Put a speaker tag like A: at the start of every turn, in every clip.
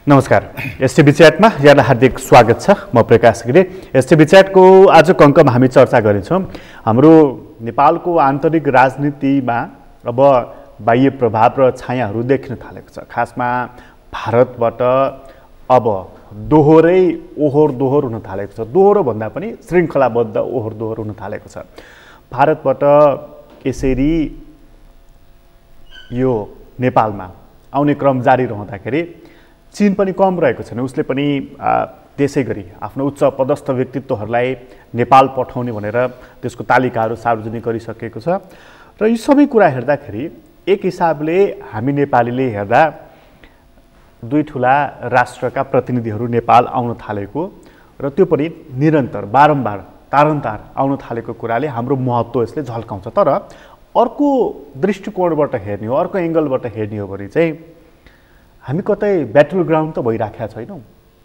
A: नमस्कार। एसटिभी च्याटमा यहाँलाई हार्दिक स्वागत छ। म प्रकाश गिरी। एसटिभी च्याटको आजको अङ्कमा हामी चर्चा गरेछौँ हाम्रो नेपालको आन्तरिक राजनीतिमा अब बाह्य प्रभाव र छायाहरू देख्न थालेको छ। खासमा भारतबाट अब दोहोरै ओहोर दोहोर हुन थालेको छ। दोहोरो भन्दा पनि श्रृङ्खलाबद्ध ओहोर दोहोर हुन थालेको छ। भारतबाट यसरी यो नेपालमा आउने क्रम जारी रहँदाखेरि चीन पनि कम रहेको छैन। उसले पनि त्यसै गरी आफ्नो उच्च पदस्थ व्यक्तित्वहरूलाई नेपाल पठाउने भनेर त्यसको तालिकाहरू सार्वजनिक गरिसकेको छ। र यी सबै कुरा हेर्दाखेरि एक हिसाबले हामी नेपालीले हेर्दा दुई ठुला राष्ट्रका प्रतिनिधिहरू नेपाल आउन थालेको र त्यो पनि निरन्तर बारम्बार तारन्तार आउन थालेको कुराले हाम्रो महत्त्व यसले झल्काउँछ। तर अर्को दृष्टिकोणबाट हेर्ने हो, अर्को एङ्गलबाट हेर्ने हो भने चाहिँ हामी कतै ब्याटल ग्राउन्ड त भइराखेका छैनौँ।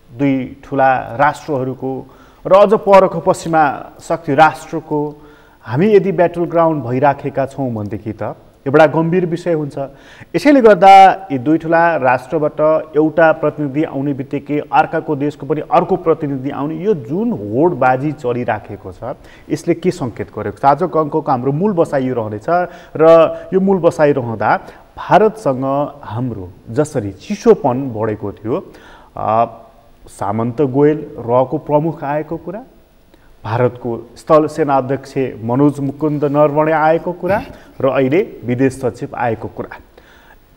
A: दुई ठुला राष्ट्रहरूको र अझ परको पश्चिमा शक्ति राष्ट्रको हामी यदि ब्याटल ग्राउन्ड भइराखेका छौँ भनेदेखि त एउटा गम्भीर विषय हुन्छ। यसैले गर्दा यी दुई ठुला राष्ट्रबाट एउटा प्रतिनिधि आउने बित्तिकै अर्काको देशको पनि अर्को प्रतिनिधि आउने यो जुन होडबाजी चलिराखेको छ यसले के सङ्केत गरेको छ? आजको अङ्कको हाम्रो मूल बसाइ यो रहनेछ र यो मूल बसाइ रहँदा भारतसँग हाम्रो जसरी चिसोपन बढेको थियो, सामन्त गोयल रको प्रमुख आएको कुरा, भारतको स्थल सेना अध्यक्ष मनोज मुकुन्द नरवणे आएको कुरा र अहिले विदेश सचिव आएको कुरा,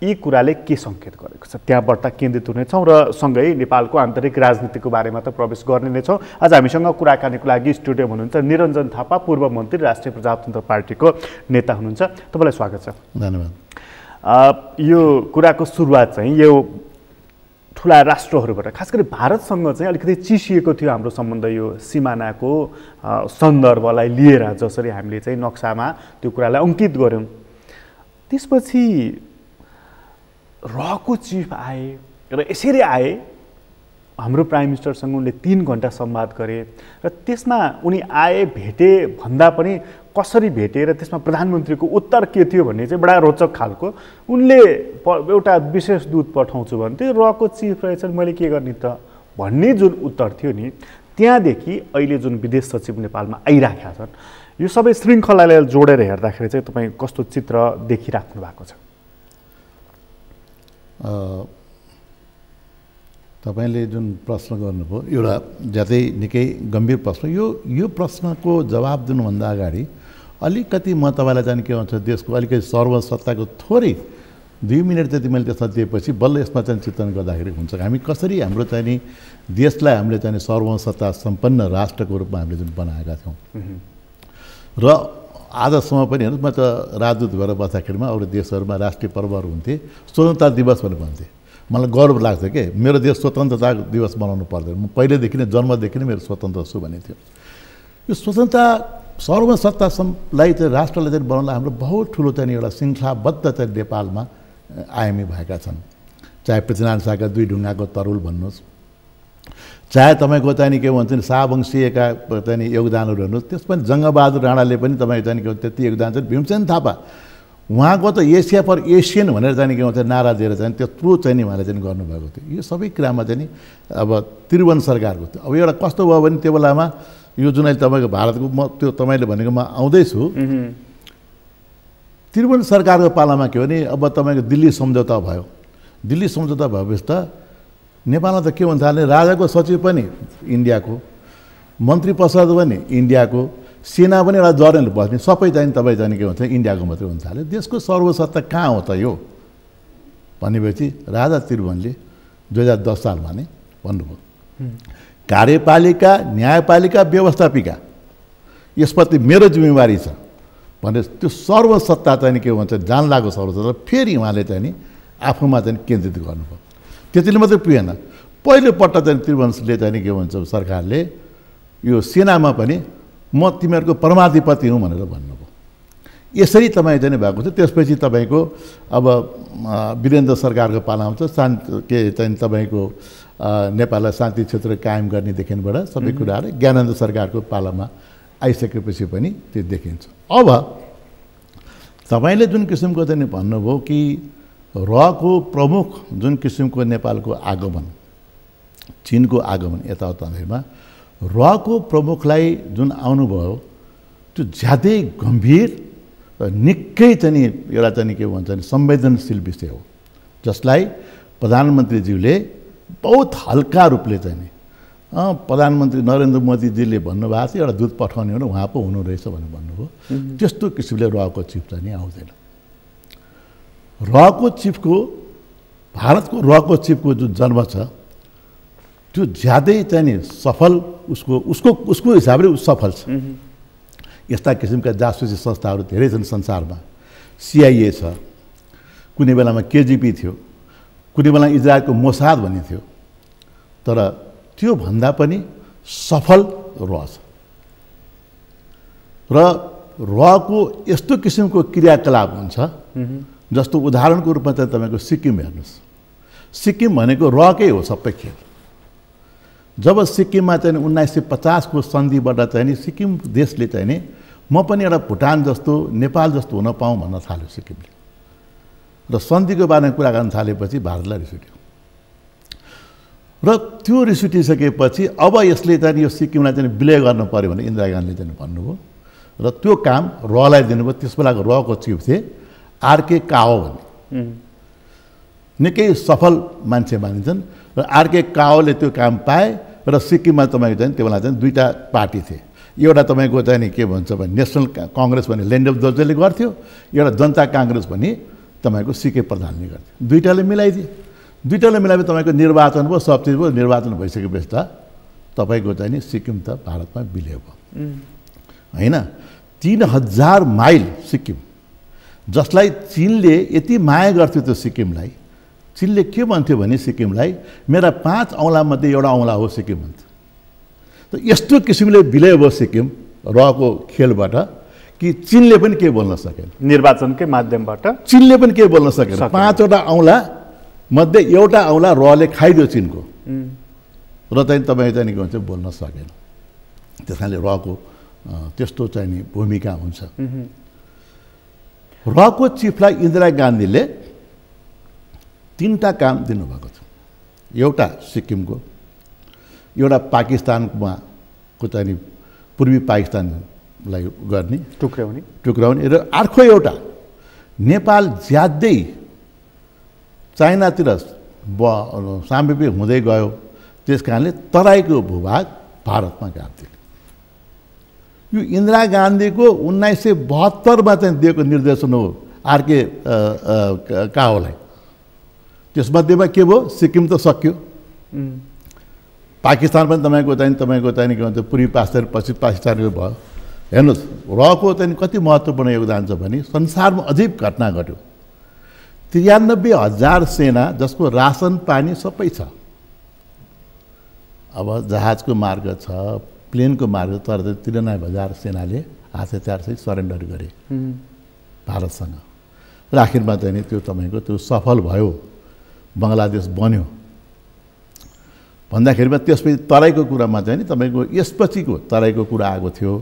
A: यी कुराले के सङ्केत गरेको छ त्यहाँबाट केन्द्रित हुनेछौँ र सँगै नेपालको आन्तरिक राजनीतिको बारेमा त प्रवेश गर्ने नै छौँ। आज हामीसँग कुराकानीको लागि स्टुडियोमा हुनुहुन्छ निरञ्जन थापा, पूर्व मन्त्री, राष्ट्रिय प्रजातन्त्र पार्टीको नेता हुनुहुन्छ। तपाईँलाई स्वागत छ।
B: धन्यवाद।
A: यो कुराको सुरुवात चाहिँ यो ठुला राष्ट्रहरूबाट खास गरी भारतसँग चाहिँ अलिकति चिसिएको थियो हाम्रो सम्बन्ध यो सिमानाको सन्दर्भलाई लिएर, जसरी हामीले चाहिँ नक्सामा त्यो कुरालाई अङ्कित गऱ्यौँ। त्यसपछि रको चिफ आए र यसरी आए, हाम्रो प्राइम मिनिस्टरसँग उनले 3 घन्टा संवाद गरे र त्यसमा उनी आए भेटे भन्दा पनि कसरी भेटे र त्यसमा प्रधानमन्त्रीको उत्तर के थियो भन्ने चाहिँ बडा रोचक खालको। उनले एउटा विशेष दूत पठाउँछु भन्थे, रको चिफ रहेछन्, मैले के गर्ने त भन्ने जुन उत्तर थियो नि, त्यहाँदेखि अहिले जुन विदेश सचिव नेपालमा आइराखेका छन्, यो सबै श्रृङ्खलालाई जोडेर हेर्दाखेरि चाहिँ तपाईँ कस्तो चित्र देखिराख्नु भएको छ?
B: तपाईँले जुन प्रश्न गर्नुभयो एउटा ज्यादै निकै गम्भीर प्रश्न। यो प्रश्नको जवाब दिनुभन्दा अगाडि अलिकति म तपाईँलाई चाहिँ के भन्छ देशको अलिकति सर्वसत्ताको थोरै 2 मिनट जति मैले त्यसमा दिएपछि बल्ल यसमा चाहिँ चिन्तन गर्दाखेरि हुन्छ हामी कसरी हाम्रो चाहिँ नि देशलाई हामीले चाहिँ सर्वसत्ता सम्पन्न राष्ट्रको रूपमा हामीले जुन बनाएका छौँ। र आजसम्म पनि हेर्नुहोस्, म त राजदूत भएर बस्दाखेरिमा अरू देशहरूमा राष्ट्रिय पर्वहरू हुन्थे, स्वतन्त्रता दिवस भनेर भन्थे। मलाई गर्व लाग्छ के मेरो देश स्वतन्त्रता दिवस मनाउनु पर्दैन, म पहिलेदेखि नै जन्मदेखि नै मेरो स्वतन्त्र छु भन्ने थियो। यो स्वतन्त्रता सर्वसत्तालाई चाहिँ राष्ट्रलाई चाहिँ बनाउन हाम्रो बहुत ठुलो चाहिँ एउटा श्रृङ्खलाबद्ध चाहिँ नेपालमा आयामी भएका छन्। चाहे पृथ्वीनारायण शाहका 2 ढुङ्गाको तरुल भन्नुहोस्, चाहे तपाईँको चाहिँ के भन्छ नि शाहवंशीयका चाहिँ योगदानहरू हेर्नुहोस्, त्यस पनि जङ्गबहादुर राणाले पनि तपाईँ चाहिँ के भन्छ त्यति योगदान चाहिँ भीमसेन थापा उहाँको त एसिया फर एसियन भनेर चाहिँ के भन्छ नारा दिएर चाहिँ त्यत्रो चाहिँ नि उहाँले चाहिँ गर्नुभएको थियो। यो सबै कुरामा चाहिँ नि अब त्रिभुवन सरकारको थियो। अब एउटा कस्तो भयो भने त्यो बेलामा यो जुन अहिले तपाईँको भारतको म त्यो तपाईँले भनेकोमा आउँदैछु, त्रिभुवन सरकारको पालामा के भने अब तपाईँको दिल्ली सम्झौता भयो। दिल्ली सम्झौता भएपछि त नेपालमा त के भन्छ भने राजाको सचिव पनि इन्डियाको, मन्त्री परिषद पनि इन्डियाको, सेना पनि एउटा जर्नल बस्ने सबै चाहिँ तपाईँ जाने के भन्छ इन्डियाको मात्रै हुन्छ हाल्यो। देशको सर्वसत्ता कहाँ हो त यो भनेपछि राजा त्रिभुवनले 2010 सालमा नै भन्नुभयो कार्यपालिका, न्यायपालिका, व्यवस्थापिका यसप्रति मेरो जिम्मेवारी छ भने त्यो सर्वसत्ता चाहिँ के भन्छ जान लागो सर्वसत्ता फेरि उहाँले चाहिँ नि आफूमा चाहिँ केन्द्रित गर्नुभयो। त्यतिले मात्रै पुगेन, पहिलोपल्ट चाहिँ त्रिभुवनले चाहिँ के भन्छ सरकारले यो सेनामा पनि म तिमीहरूको परमाधिपति हुँ भनेर भन्नुभयो। यसरी तपाईँ चाहिँ भएको छ। त्यसपछि तपाईँको अब वीरेन्द्र सरकारको पाला आउँछ, के चाहिँ तपाईँको नेपाललाई शान्ति क्षेत्र कायम गर्नेदेखिबाट सबै कुराहरू ज्ञानेन्द्र सरकारको पालामा आइसकेपछि पनि त्यो देखिन्छ। अब तपाईँले जुन किसिमको चाहिँ भन्नुभयो कि रको प्रमुख जुन किसिमको नेपालको आगमन चीनको आगमन यताउता हुँदैमा रको प्रमुखलाई जुन आउनुभयो त्यो ज्यादै गम्भीर र निकै चाहिँ एउटा चाहिँ के भन्छ भने संवेदनशील विषय हो, जसलाई प्रधानमन्त्रीज्यूले बहुत हल्का रूपले चाहिँ प्रधानमन्त्री नरेन्द्र मोदीजीले भन्नुभएको थियो एउटा दूत पठाउने हो र उहाँ पो हुनु रहेछ भनेर भन्नुभयो। त्यस्तो किसिमले रको चिफ चाहिँ आउँदैन। रको चिफको भारतको रको चिफको जुन जन्म छ त्यो ज्यादै चाहिँ नि सफल उसको हिसाबले सफल छ। यस्ता किसिमका जासुसी संस्थाहरू धेरै छन् संसारमा। CIA छ, कुनै बेलामा KGB थियो, कुनै बेला इजरायलको मोसाद भन्ने थियो, तर त्यो भन्दा पनि सफल र छ। र रको यस्तो किसिमको क्रियाकलाप हुन्छ जस्तो उदाहरणको रूपमा चाहिँ तपाईँको सिक्किम हेर्नुहोस्। सिक्किम भनेको रकै हो सबै खेल। जब सिक्किममा चाहिँ 1950 को सन्धिबाट चाहिँ नि सिक्किम देशले चाहिँ नि म पनि एउटा भुटान जस्तो नेपाल जस्तो हुन पाऊँ भन्न थाल्यो सिक्किमले, र सन्धिको बारेमा कुरा गर्न थालेपछि भारतलाई रिस उठ्यो। र त्यो रिस उठिसकेपछि अब यसले चाहिँ यो सिक्किमलाई चाहिँ विलय गर्नु पर्यो भने इन्दिरा गान्धीले चाहिँ भन्नुभयो र त्यो काम रलाई दिनुभयो। त्यस बेलाको रको चिफ थिए RK काओ भन्ने, निकै सफल मान्छे मानिन्छन्। र RK काओले त्यो काम पाए र सिक्किममा तपाईँको चाहिँ त्यो बेला चाहिँ दुईवटा पार्टी थिए। एउटा तपाईँको चाहिँ नि के भन्छ भने नेसनल काङ्ग्रेस भन्ने ल्यान्ड अफ दोर्जेले गर्थ्यो, एउटा जनता काङ्ग्रेस भन्ने तपाईँको CK प्रधानले गर्थ्यो। दुईवटाले मिलाइदिए। दुईवटाले मिलाए तपाईँको निर्वाचन भयो, सब चिज भयो। निर्वाचन भइसकेपछि त तपाईँको चाहिँ नि सिक्किम त भारतमा विलय भयो होइन। 3000 माइल सिक्किम, जसलाई चीनले यति माया गर्थ्यो त्यो सिक्किमलाई। चीनले के भन्थ्यो भने सिक्किमलाई मेरा 5 औँलामध्ये एउटा औँला हो सिक्किम भन्थ्यो। त यस्तो किसिमले विलय भयो सिक्किम रको खेलबाट कि चीनले पनि के बोल्न सकेन।
A: निर्वाचनकै माध्यमबाट
B: चीनले पनि के बोल्न सकेन। 5वटा औँला मध्ये एउटा औँला रले खाइदियो चीनको, र चाहिँ तपाईँ चाहिँ के भन्छ बोल्न सकेन। त्यस कारणले रको त्यस्तो चाहिँ नि भूमिका हुन्छ। रको चिफलाई इन्दिरा गान्धीले 3टा काम दिनुभएको छ। एउटा सिक्किमको, एउटा पाकिस्तानमा को चाहिँ पूर्वी पाकिस्तानलाई गर्ने टुक्राउने र अर्को एउटा नेपाल ज्यादै चाइनातिर सामिप्य हुँदै गयो, त्यस कारणले तराईको भूभाग भारतमा गाड्थ्यो। यो इन्दिरा गान्धीको 1972 चाहिँ दिएको निर्देशन हो RK काओलाई। त्यसमध्येमा के भयो, सिक्किम त सक्यो, पाकिस्तान पनि तपाईँको चाहिँ के भन्छ पूर्वी पाकिस्तान पश्चिम पाकिस्तानको भयो। हेर्नुहोस् रको चाहिँ कति महत्त्वपूर्ण योगदान छ भने संसारमा अजीब घटना घट्यो। 93,000 सेना जसको रासन पानी सबै छ। अब जहाजको मार्ग छ, प्लेनको मार्ग, तर 93,000 सेनाले हात हतियारसहित सरेन्डर गरे भारतसँग। र आखिरमा चाहिँ त्यो तपाईँको त्यो सफल भयो, बङ्गलादेश बन्यो। भन्दाखेरिमा त्यसपछि तराईको कुरामा चाहिँ नि तपाईँको यसपछिको तराईको कुरा आएको थियो।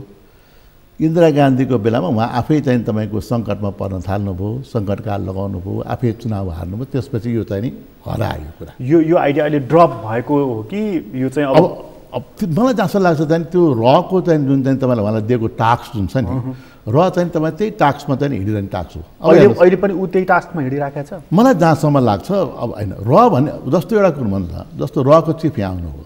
B: इन्दिरा गान्धीको बेलामा उहाँ आफै चाहिँ तपाईँको सङ्कटमा पर्न थाल्नुभयो, सङ्कटकाल लगाउनुभयो, आफै चुनाव हार्नुभयो। त्यसपछि यो चाहिँ नि हरायो कुरा।
A: यो आइडिया अहिले ड्रप भएको हो कि यो चाहिँ
B: अब मलाई जस्तो लाग्छ चाहिँ त्यो रको चाहिँ जुन चाहिँ तपाईँलाई उहाँलाई दिएको टास्क जुन छ नि, र चाहिँ तपाईँ त्यही टास्कमा चाहिँ हिँडिरहने टास्क हो।
A: अहिले पनि ऊ त्यही टास्कमा हिँडिराखेको छ।
B: मलाई जहाँसम्म लाग्छ अब होइन र भने जस्तो एउटा कुरो भन्नु त, जस्तो रको चिफ यहाँ आउनुभयो,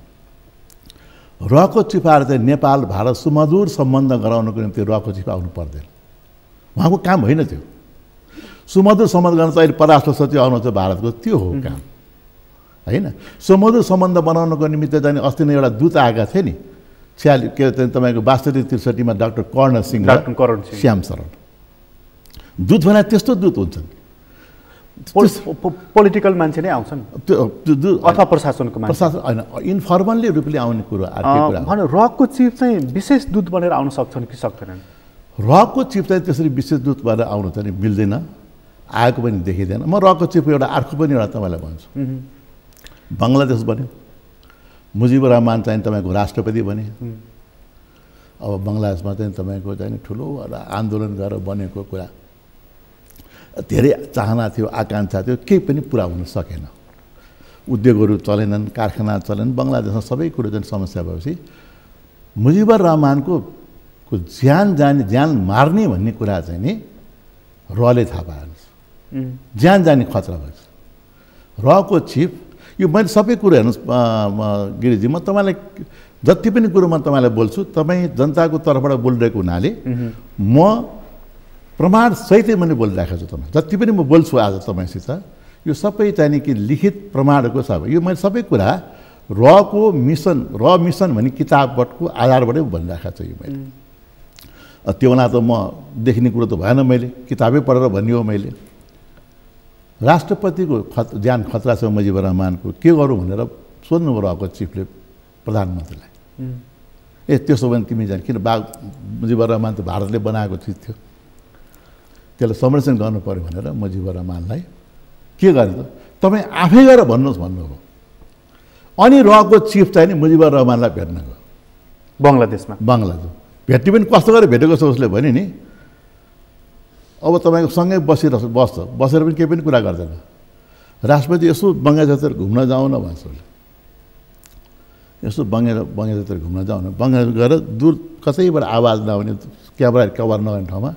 B: रको चिफ आएर चाहिँ नेपाल भारत सुमधुर सम्बन्ध गराउनको निम्ति रको चिफ आउनु पर्दैन। उहाँको काम होइन त्यो। सुमधुर सम्बन्ध गर्न त अहिले परराष्ट्र सचिव आउनुहुन्छ भारतको, त्यो हो काम होइन। सुमधुर सम्बन्ध बनाउनको निमित्त चाहिँ अस्ति नै एउटा दूत आएका थिए नि, के तपाईँको 62-63 डाक्टर कर्ण सिंह र श्याम शरण। दूत भने त्यस्तो दूत हुन्छन्,
A: पोलिटिकल मान्छे नै आउँछन् अथवा प्रशासनको मान्छे,
B: प्रशासन होइन, इन्फर्मल्ली रूपले आउने कुरो।
A: रको चिफ चाहिँ विशेष दूत बनेर आउन सक्छन् कि सक्दैनन्?
B: रको चिफ चाहिँ त्यसरी विशेष दूत भएर आउनु चाहिँ मिल्दैन, आएको पनि देखिँदैन। म रको चिफको एउटा अर्को पनि एउटा तपाईँलाई भन्छु। बङ्गलादेश बन्यो, मुजिबुर रहमान चाहिँ तपाईँको राष्ट्रपति बने। अब बङ्गलादेशमा चाहिँ तपाईँको चाहिँ ठुलो आन्दोलन गरेर बनेको कुरा, धेरै चाहना थियो, आकाङ्क्षा थियो, केही पनि पुरा हुन सकेन। उद्योगहरू चलेनन्, कारखाना चलेनन्, बङ्गलादेशमा सबै कुरो चाहिँ समस्या भएपछि मुजिबुर रहमानको ज्यान मार्ने भन्ने कुरा चाहिँ नि रले थाहा पाएछ। ज्यान जाने खतरा भएछ। रको चिफ यो मैले सबै कुरो हेर्नुहोस् गिरिजी, म तपाईँलाई जति पनि कुरो म तपाईँलाई बोल्छु, तपाईँ जनताको तर्फबाट बोलिरहेको हुनाले म प्रमाणसहितै मैले बोलिरहेको छु। तपाईँ जति पनि म बोल्छु आज तपाईँसित यो सबै चाहिँ कि लिखित प्रमाणहरूको छ। यो मैले सबै कुरा रको मिसन भन्ने किताबको आधारबाटै भनिरहेको छु। यो मैले त्यो बेला त म देखिने कुरो त भएन, मैले किताबै पढेर भन्ने हो। मैले राष्ट्रपतिको ज्यान खतरा छ मुजिबुर रहमानको, के गरौँ भनेर सोध्नुभयो रको चिफले प्रधानमन्त्रीलाई। त्यसो भने तिमी जान, किन मुजिबुर रहमान त भारतले बनाएको चिज थियो, त्यसलाई संरक्षण गर्नु पऱ्यो भनेर मुजिबुर रहमानलाई के गर्ने त तपाईँ आफै गएर भन्नुहोस् भन्नुभयो। अनि रको चिफ चाहिँ नि मुजिबुर रहमानलाई भेट्न गयो
A: बङ्गलादेशमा।
B: भेट्ने पनि कस्तो गरेर भेटेको छ उसले भने नि, अब तपाईँको सँगै बसेर पनि केही पनि कुरा गर्दैन। राष्ट्रपति यसो बङ्गलादेशतिर घुम्न जाउँ न भन्छ उसले, यसो बङ्गलादेशतिर घुम्न जाउँ न। बङ्गलादेश गएर दूर कसैबाट आवाज नआउने, क्यामेरा कभर नगर्ने ठाउँमा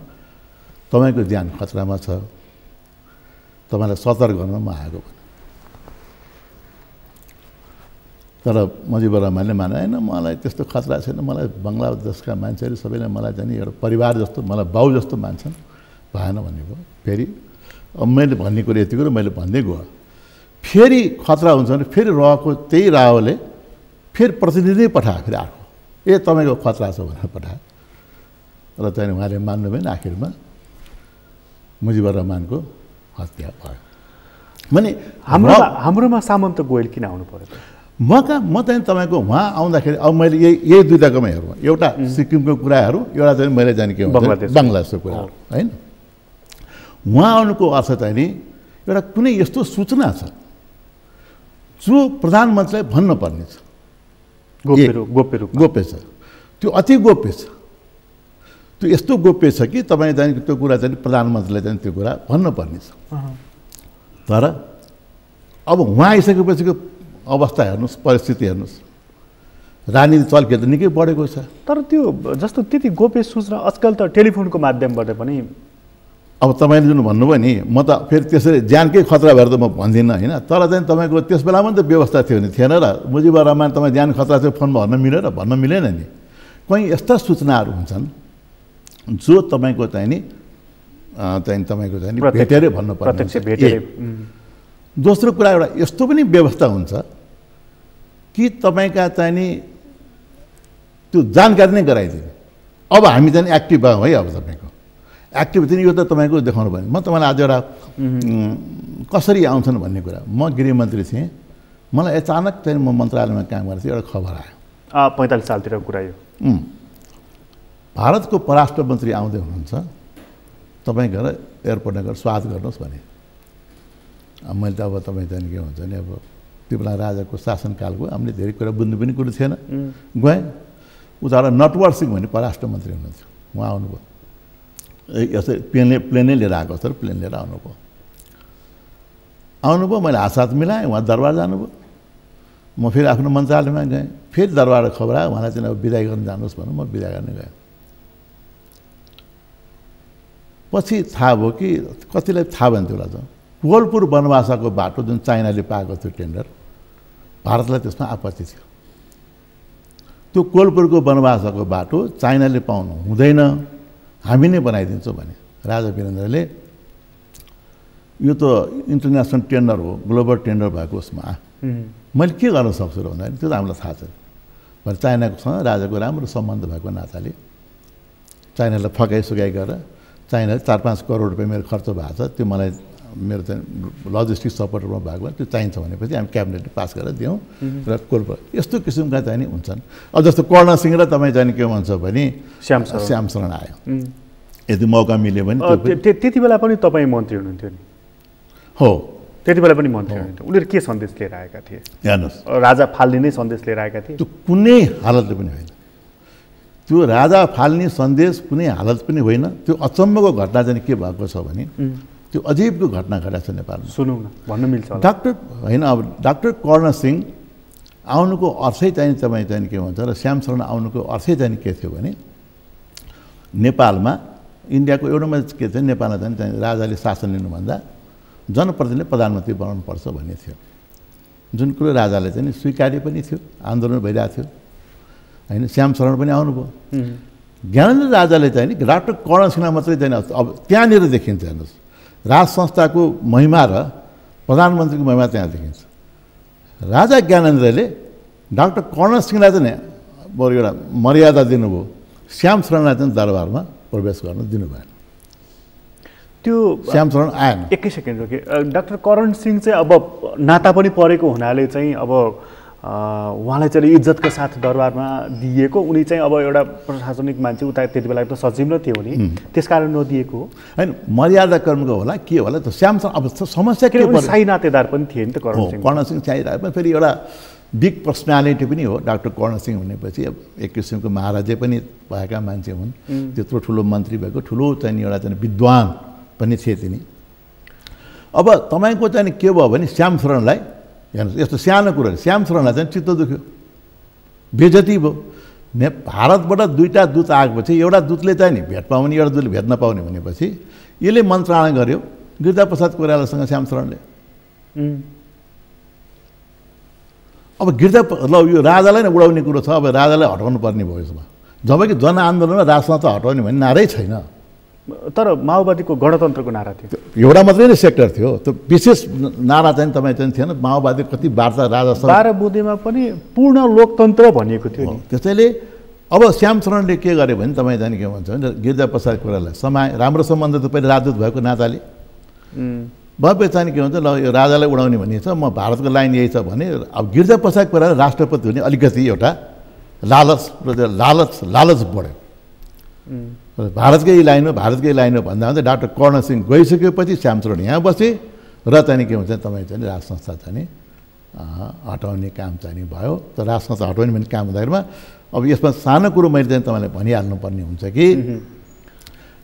B: तपाईँको ज्यान खतरामा छ, तपाईँलाई सतर्क गर्न म आएको भने। तर मुजिबुर रहमानले माने होइन, मलाई त्यस्तो खतरा छैन, मलाई बङ्गलादेशका मान्छेहरू सबैले मलाई चाहिँ एउटा परिवार जस्तो, मलाई बाउ जस्तो मान्छन्, भएन भन्ने भयो। फेरि अब मैले भन्ने कुरो यति कुरो मैले भन्दै गएँ। फेरि खतरा हुन्छ भने फेरि रको त्यही रावले फेरि प्रतिनिधि पठायो, फेरि अर्को तपाईँको खतरा छ भनेर पठायो। र चाहिँ उहाँले मान्नु भएन, आखिरमा मुजिबुर रहमानको हत्या भयो। भने
A: हाम्रोमा सामन्त गोयल किन आउनु पर्यो त?
B: म चाहिँ तपाईँको उहाँ आउँदाखेरि अब मैले यही दुईवटाकोमा हेरौँ, एउटा सिक्किमको कुराहरू, एउटा चाहिँ मैले जाने के भन्छ बङ्गलादेशको कुराहरू होइन। उहाँ आउनुको अर्थ चाहिँ नि एउटा कुनै यस्तो सूचना छ जो प्रधानमन्त्रीलाई भन्नुपर्ने छ, गोप्य छ, त्यो अति गोप्य छ। त्यो यस्तो गोप्य छ कि तपाईँ चाहिँ त्यो कुरा चाहिँ प्रधानमन्त्रीले चाहिँ त्यो कुरा भन्नुपर्ने छ। तर अब उहाँ आइसकेपछिको अवस्था हेर्नुहोस्, परिस्थिति हेर्नुहोस्, राजनीति चलखेल त निकै बढेको छ।
A: तर त्यो जस्तो त्यति गोप्य सूचना आजकल त टेलिफोनको माध्यमबाट पनि,
B: अब तपाईँले जुन भन्नुभयो नि, म त फेरि त्यसरी ज्यानकै खतरा भएर त म भन्दिनँ होइन। तर चाहिँ तपाईँको त्यस बेलामा पनि त व्यवस्था थियो नि, थिएन र? मुजिबुर रहमान तपाईँ ज्यान खतरा थियो फोनमा भन्न मिलेन नि। कहीँ यस्ता सूचनाहरू हुन्छन् जो तपाईँको चाहिँ नि तपाईँको चाहिँ भेटेरै भन्नुपर्ने। दोस्रो कुरा एउटा यस्तो पनि व्यवस्था हुन्छ कि तपाईँका चाहिँ नि त्यो जानकारी नै गराइदिने। अब हामी चाहिँ एक्टिभ भयौँ है, अब तपाईँको एक्टिभ थियो नि, यो त तपाईँको देखाउनु भयो। म तपाईँलाई आज एउटा कसरी आउँछन् भन्ने कुरा, म गृहमन्त्री थिएँ, मलाई अचानक चाहिँ म मन्त्रालयमा काम गरेको थिएँ, एउटा खबर आयो
A: 45 सालतिर कुरा यो।
B: भारतको परराष्ट्र मन्त्री आउँदै हुनुहुन्छ, तपाईँ गएर एयरपोर्टमा गएर स्वागत गर्नुहोस् भने। मैले त अब तपाईँ चाहिँ के हुन्छ नि, अब त्यो बेला राजाको शासनकालको हामीले धेरै कुरा बुझ्नु पनि कुरो थिएन। गएँ, उता नटवर सिंह भन्ने परराष्ट्र मन्त्री हुनुहुन्थ्यो, उहाँ आउनुभयो। यसरी प्लेनै लिएर आएको छ, प्लेन लिएर आउनुभयो। मैले हातसाथ मिलाएँ, उहाँ दरबार जानुभयो। म फेरि आफ्नो मन्त्रालयमा गएँ, फेरि दरबार खबर आयो, उहाँलाई चाहिँ अब बिदाई गर्न जानुहोस् भन्नु, म बिदा गर्न गएँ। पछि थाहा भयो कि कतिलाई थाहा भयो त्यो बेला त कोलपुर वनवासाको बाटो जुन चाइनाले पाएको थियो टेन्डर, भारतलाई त्यसमा आपत्ति थियो। त्यो कोलपुरको वनवासाको बाटो चाइनाले पाउनु हुँदैन, हामी नै बनाइदिन्छौँ भने राजा वीरेन्द्रले, यो त इन्टरनेसनल टेन्डर हो, ग्लोबल टेन्डर भएको उसमा मैले के गर्न सक्छु र भन्दाखेरि त्यो त हामीलाई थाहा छ भने चाइनाकोसँग राजाको राम्रो सम्बन्ध भएको नाताले चाइनालाई फकाइ गरेर चाइनाले 4-5 करोड रुपियाँ मेरो खर्च भएको छ, त्यो मलाई मेरो चाहिँ लजिस्टिक सपोर्टमा भएको भए त्यो चाहिन्छ भनेपछि हामी क्याबिनेटले पास गरेर दियौँ र कोलपुर यस्तो किसिमका चाहिँ नि हुन्छन्। अब जस्तो कर्ण सिंह र तपाईँ चाहिँ के भन्छ भने श्याम शरण आयो, यदि मौका मिल्यो भने
A: त्यति बेला पनि तपाईँ मन्त्री हुनुहुन्थ्यो नि?
B: हो,
A: त्यति बेला पनि मन्त्री हुनुहुन्थ्यो। उनीहरू के सन्देश लिएर आएका थिए?
B: हेर्नुहोस्,
A: राजा फाल्ने नै सन्देश लिएर आएका थिए?
B: त्यो कुनै हालतले पनि होइन, त्यो राजा फाल्ने सन्देश कुनै हालत पनि होइन। त्यो अचम्मको घटना चाहिँ के भएको छ भने त्यो अजीबको घटना घटेको छ नेपालमा।
A: सुनौँ न, भन्न मिल्छ होला।
B: डाक्टर होइन, अब डाक्टर कर्ण सिंह आउनुको अर्थै चाहिँ तपाईँ चाहिँ के भन्छ र श्याम शरण आउनुको अर्थै चाहिँ के थियो भने नेपालमा इन्डियाको एउटा मात्रै के थियो, नेपालमा चाहिँ राजाले शासन लिनुभन्दा जनप्रतिनिधिले प्रधानमन्त्री बनाउनुपर्छ भन्ने थियो, जुन कुरो राजाले चाहिँ स्वीकार्य पनि थियो, आन्दोलन भइरहेको थियो होइन। श्याम शरण पनि आउनुभयो। ज्ञानेन्द्र राजाले चाहिँ नि डाक्टर कर्ण सिंहलाई मात्रै चाहिँ अब त्यहाँनिर देखिन्छ हेर्नुहोस्, राज संस्थाको महिमा र प्रधानमन्त्रीको महिमा त्यहाँ देखिन्छ। राजा ज्ञानेन्द्रले डाक्टर कर्ण सिंहलाई चाहिँ बरु एउटा मर्यादा दिनुभयो, श्याम शरणलाई चाहिँ दरबारमा प्रवेश गर्न दिनु भएन।
A: त्यो
B: श्याम शरण आएन।
A: एकै सेकेन्ड रोके। डाक्टर कर्ण सिंह चाहिँ अब नाता पनि परेको हुनाले चाहिँ अब उहाँलाई चाहिँ इज्जतको साथ दरबारमा दिएको, उनी चाहिँ अब एउटा प्रशासनिक मान्छे उता त्यति बेला त सचिव न थियो नि, त्यसकारण नदिएको हो
B: होइन। मर्यादा कर्मको होला के होला त, श्याम शरण अब समस्या के पर्यो,
A: साई नातेदार पनि थिए नि त
B: कर्ण सिंह चाहिरहेको। फेरि एउटा बिग पर्सनालिटी पनि हो डाक्टर कर्ण सिंह भनेपछि, अब एक किसिमको महाराजै पनि भएका मान्छे हुन्, त्यत्रो ठुलो मन्त्री भएको, ठुलो चाहिँ एउटा चाहिँ विद्वान पनि थिए तिनी। अब तपाईँको चाहिँ के भयो भने श्याम शरणलाई हेर्नुहोस्, यस्तो सानो कुरो, श्याम शरणलाई चाहिँ चित्त दुख्यो, बेइज्जती भयो। भारतबाट दुईवटा दूत आएपछि एउटा दूतले चाहिँ नि भेट पाउने, एउटा दूतले भेट नपाउने भनेपछि यसले मन्त्रणा गर्यो गिरिजाप्रसाद कोइरालासँग श्याम शरणले। अब ल यो राजालाई नै उडाउने कुरो छ, अब राजालाई हटाउनु पर्ने भयो यसमा, जबकि जनआन्दोलनमा राजसंस्था हटाउने भन्ने नारै छैन।
A: तर माओवादीको गणतन्त्रको नारा थियो,
B: एउटा मात्रै नै सेक्टर थियो, त्यो विशेष नारा चाहिँ तपाईँ चाहिँ थिएन। माओवादी कति वार्ता राजा
A: 12 बुँदेमा पनि पूर्ण लोकतन्त्र भनिएको थियो नि।
B: त्यसैले अब श्याम शरणले के गर्यो भने तपाईँ चाहिँ के भन्छ भने गिरिजाप्रसाद कोइरालालाई समाए, राम्रो सम्बन्ध त पहिला राजदूत भएको नाताले भए चाहिँ के भन्छ, ल यो राजालाई उडाउने भन्ने छ, म भारतको लाइन यही छ भने। अब गिरिजाप्रसाद कोइराला राष्ट्रपति हुने अलिकति एउटा लालच बढ्यो, भारतकै लाइन हो भन्दा भन्दा डाक्टर कर्ण सिंह गइसकेपछि श्याम शरण यहाँ बसे र चाहिँ के भन्छ तपाईँ चाहिँ राज संस्था चाहिँ हटाउने काम चाहिँ भयो। त राज संस्था हटाउने भन्ने काम हुँदाखेरिमा अब यसमा सानो कुरो मैले चाहिँ तपाईँलाई भनिहाल्नुपर्ने हुन्छ कि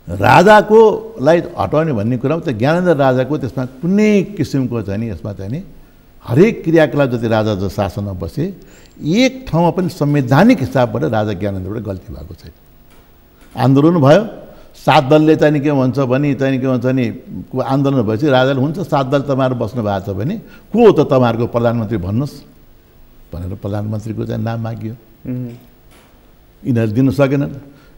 B: राजाकोलाई हटाउने भन्ने कुरामा त ज्ञानेन्द्र राजाको त्यसमा कुनै किसिमको चाहिँ यसमा चाहिँ नि हरेक क्रियाकलाप जति राजा जो शासनमा बसे एक ठाउँमा पनि संवैधानिक हिसाबबाट राजा ज्ञानेन्द्रबाट गल्ती भएको छैन। आन्दोलन भयो, 7 दलले चाहिँ के भन्छ भने चाहिँ के भन्छ नि आन्दोलन भएपछि राजाले हुन्छ 7 दल तपाईँहरू बस्नु भएको छ भने को हो त तपाईँहरूको प्रधानमन्त्री भन्नुहोस् भनेर प्रधानमन्त्रीको चाहिँ नाम मागियो, यिनीहरू दिनु सकेनन्।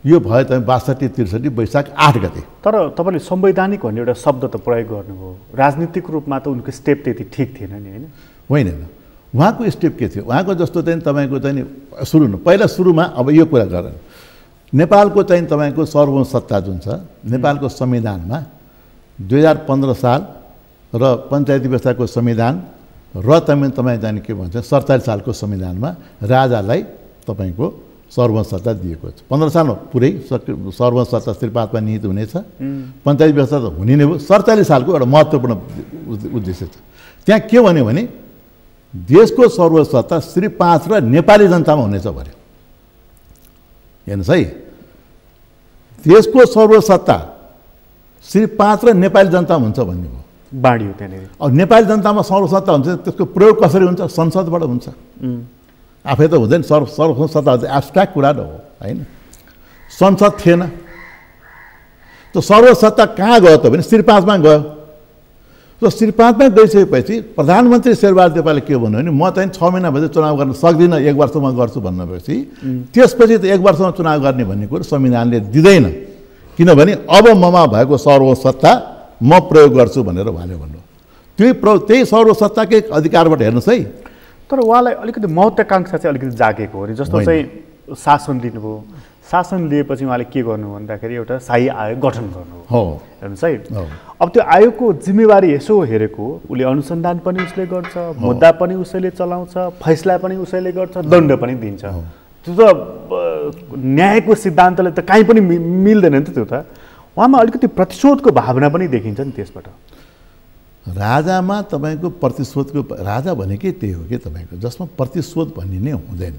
B: यो भयो तपाईँ 62-63 वैशाख 8 गते।
A: तर तपाईँले संवैधानिक भन्ने एउटा शब्द त प्रयोग गर्नुभयो, राजनीतिक रूपमा त उनको स्टेप त्यति ठिक थिएन नि होइन?
B: होइन, उहाँको स्टेप के थियो, उहाँको जस्तो चाहिँ तपाईँको चाहिँ सुरुमा अब यो कुरा गरेर नेपालको चाहिँ तपाईँको सार्वभौम सत्ता जुन छ नेपालको संविधानमा 2015 साल र पञ्चायती व्यवस्थाको संविधान र तपाईँ जाने के भन्छ 47 सालको संविधानमा राजालाई तपाईँको सार्वभौम सत्ता दिएको छ। 15 सालमा पुरै सार्वभौम सत्ता श्रीपादमा निहित हुनेछ, पञ्चायती व्यवस्था त हुने नै हो। 47 सालको एउटा महत्त्वपूर्ण उद्देश्य छ, त्यहाँ के भन्यो भने देशको सार्वभौम सत्ता श्री 5 र नेपाली जनतामा हुनेछ भन्यो। हेर्नुहोस् है, देशको सर्वोच्च सत्ता श्री 5 र नेपाली जनतामा हुन्छ भन्ने भयो,
A: बाँडियो त्यहाँनिर।
B: अब नेपाली जनतामा सर्वोच्च सत्ता हुन्छ, त्यसको प्रयोग कसरी हुन्छ, संसदबाट हुन्छ, आफै त हुँदैन। सर्वोच्च सत्ता एब्स्ट्र्याक्ट कुरा हो होइन, संसद थिएन। त सर्वोच्च सत्ता कहाँ गयो त भने श्री 5 मा गयो। र श्री 5 मा गइसकेपछि प्रधानमन्त्री शेरबहादुर देउवाले के भन्नु भने म चाहिँ 6 महिनापछि चुनाव गर्न सक्दिनँ, 1 वर्षमा गर्छु भन्नुभएपछि त्यसपछि त 1 वर्षमा चुनाव गर्ने भन्ने कुरो संविधानले दिँदैन, किनभने अब ममा भएको सर्वोच्च सत्ता म प्रयोग गर्छु भनेर उहाँले भन्नु। त्यही सर्वोच्च सत्ताकै अधिकारबाट हेर्नुहोस् है।
A: तर उहाँलाई अलिकति महत्त्वाकांक्षा चाहिँ अलिकति जागेको हो नि, जस्तो चाहिँ शासन लिनुभयो, शासन लिएपछि उहाँले के गर्नु भन्दाखेरि एउटा स्थायी आयोग गठन गर्नु हो। हेर्नुहोस् है, अब त्यो आयोगको जिम्मेवारी यसो हेरेको उसले अनुसन्धान पनि उसले गर्छ, मुद्दा पनि उसैले चलाउँछ, फैसला पनि उसैले गर्छ, दण्ड पनि दिन्छ। त्यो त न्यायको सिद्धान्तले त काहीँ पनि मिल्दैन नि त। त्यो त उहाँमा अलिकति प्रतिशोधको भावना पनि देखिन्छ नि त्यसबाट।
B: राजामा तपाईँको प्रतिशोधको, राजा भनेकै त्यही हो कि तपाईँको जसमा प्रतिशोध भन्ने नै हुँदैन।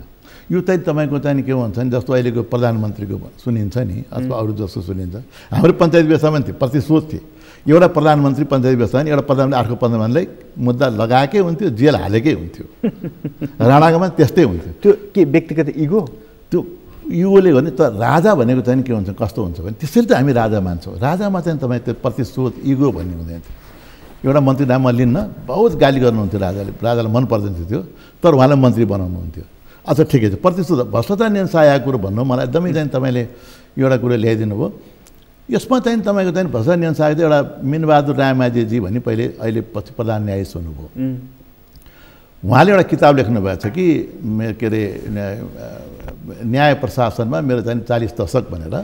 B: यो चाहिँ तपाईँको चाहिँ के भन्छ नि, जस्तो अहिलेको प्रधानमन्त्रीको सुनिन्छ नि अथवा अरू जस्तो सुनिन्छ, हाम्रो पञ्चायत व्यवस्थामा थियो प्रतिशोध थिए। एउटा प्रधानमन्त्री पञ्चायत व्यवस्था एउटा प्रधानमन्त्री अर्को प्रधानमन्त्रीलाई मुद्दा लगाएकै हुन्थ्यो, जेल हालेकै हुन्थ्यो। राणाकोमा त्यस्तै हुन्थ्यो।
A: त्यो के व्यक्तिगत इगो?
B: त्यो इगोले भने त राजा भनेको चाहिँ के हुन्छ, कस्तो हुन्छ भने त्यसरी त हामी राजा मान्छौँ। राजामा चाहिँ तपाईँ त्यो प्रतिशोध इगो भन्ने हुँदैन थियो। एउटा मन्त्री नाममा लिन्न, बहुत गाली गर्नुहुन्थ्यो राजाले, राजालाई मन पर्दैन थियो, तर उहाँलाई मन्त्री बनाउनुहुन्थ्यो। अच्छा ठिकै छ, प्रतिशोध भ्रष्टाचार नियन्त्रण आयोगको कुरो भन्नु मलाई एकदमै चाहिँ तपाईँले एउटा कुरो ल्याइदिनु भयो। यसमा चाहिँ तपाईँको चाहिँ भ्रष्टाचार नियन्त्रण आयोग एउटा मिनबहादुर रायमाझीजी भन्ने पहिले अहिले पछि प्रधान न्यायाधीश हुनुभयो। उहाँले एउटा किताब लेख्नु भएको छ कि के अरे न्याय प्रशासनमा मेरो चाहिँ 40 दशक भनेर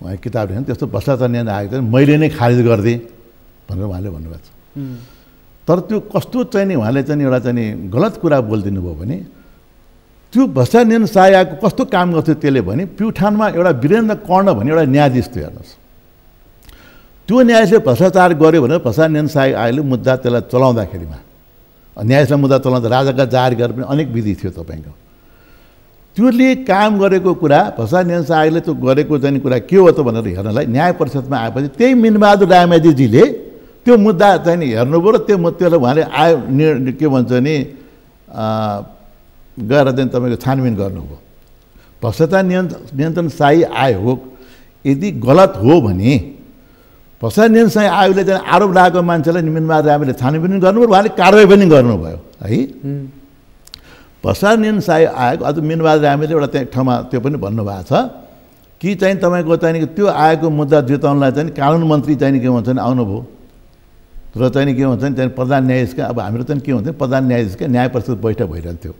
B: उहाँ किताब लेख्नु। त्यस्तो भ्रष्टाचार नियन्त्रण आयोग चाहिँ मैले नै खारिज गरिदिएँ भनेर उहाँले भन्नुभएको छ। तर त्यो कस्तो चाहिँ नि उहाँले चाहिँ एउटा चाहिँ गलत कुरा बोलिदिनु भयो भने त्यो भ्रष्टाचार नियन्त्रण आयोगको कस्तो काम गर्थ्यो त्यसले भने प्युठानमा एउटा वीरेन्द्र कर्ण भन्ने एउटा न्यायाधीश थियो हेर्नुहोस्। त्यो न्यायाधीशले भ्रष्टाचार गर्यो भनेर भ्रष्टाचार नियन्त्रण आयोगले मुद्दा त्यसलाई चलाउँदाखेरिमा न्यायाधीशलाई मुद्दा चलाउँदा राजाका जारी गरेर पनि अनेक विधि थियो तपाईँको। त्यसले काम गरेको कुरा भ्रष्टाचार नियन्त्रण आयोगले त्यो गरेको चाहिँ कुरा के हो त भनेर हेर्नलाई न्याय परिषदमा आएपछि त्यही मिनबहादुर रायमाझीजीले त्यो मुद्दा चाहिँ हेर्नुभयो र त्यसलाई उहाँले के भन्छ नि गएर चाहिँ तपाईँको छानबिन गर्नुभयो। भ्रष्टाचार नियन्त्रण आयोग यदि गलत हो भने भ्रष्टाचार नियन्त्रण आयोगले चाहिँ आरोप लागेको मान्छेलाई मिनबहादुर रायमाझीले छानबिन गर्नुभयो, उहाँले कारवाही पनि गर्नुभयो है। भ्रष्टाचार नियन्त्रण आयोग अझ मिनबहादुर रायमाझीले एउटा त्यहाँ ठाउँमा त्यो पनि भन्नुभएको छ कि चाहिँ तपाईँको चाहिँ त्यो आयोगको मुद्दा जिताउनलाई चाहिँ कानुन मन्त्री चाहिँ के भन्छ नि आउनुभयो र चाहिँ के भन्छ नि त्यहाँ प्रधान न्यायाधीशका अब हाम्रो चाहिँ के हुन्छ प्रधान न्यायाधीशका न्याय परिषद बैठक भइरहन्थ्यो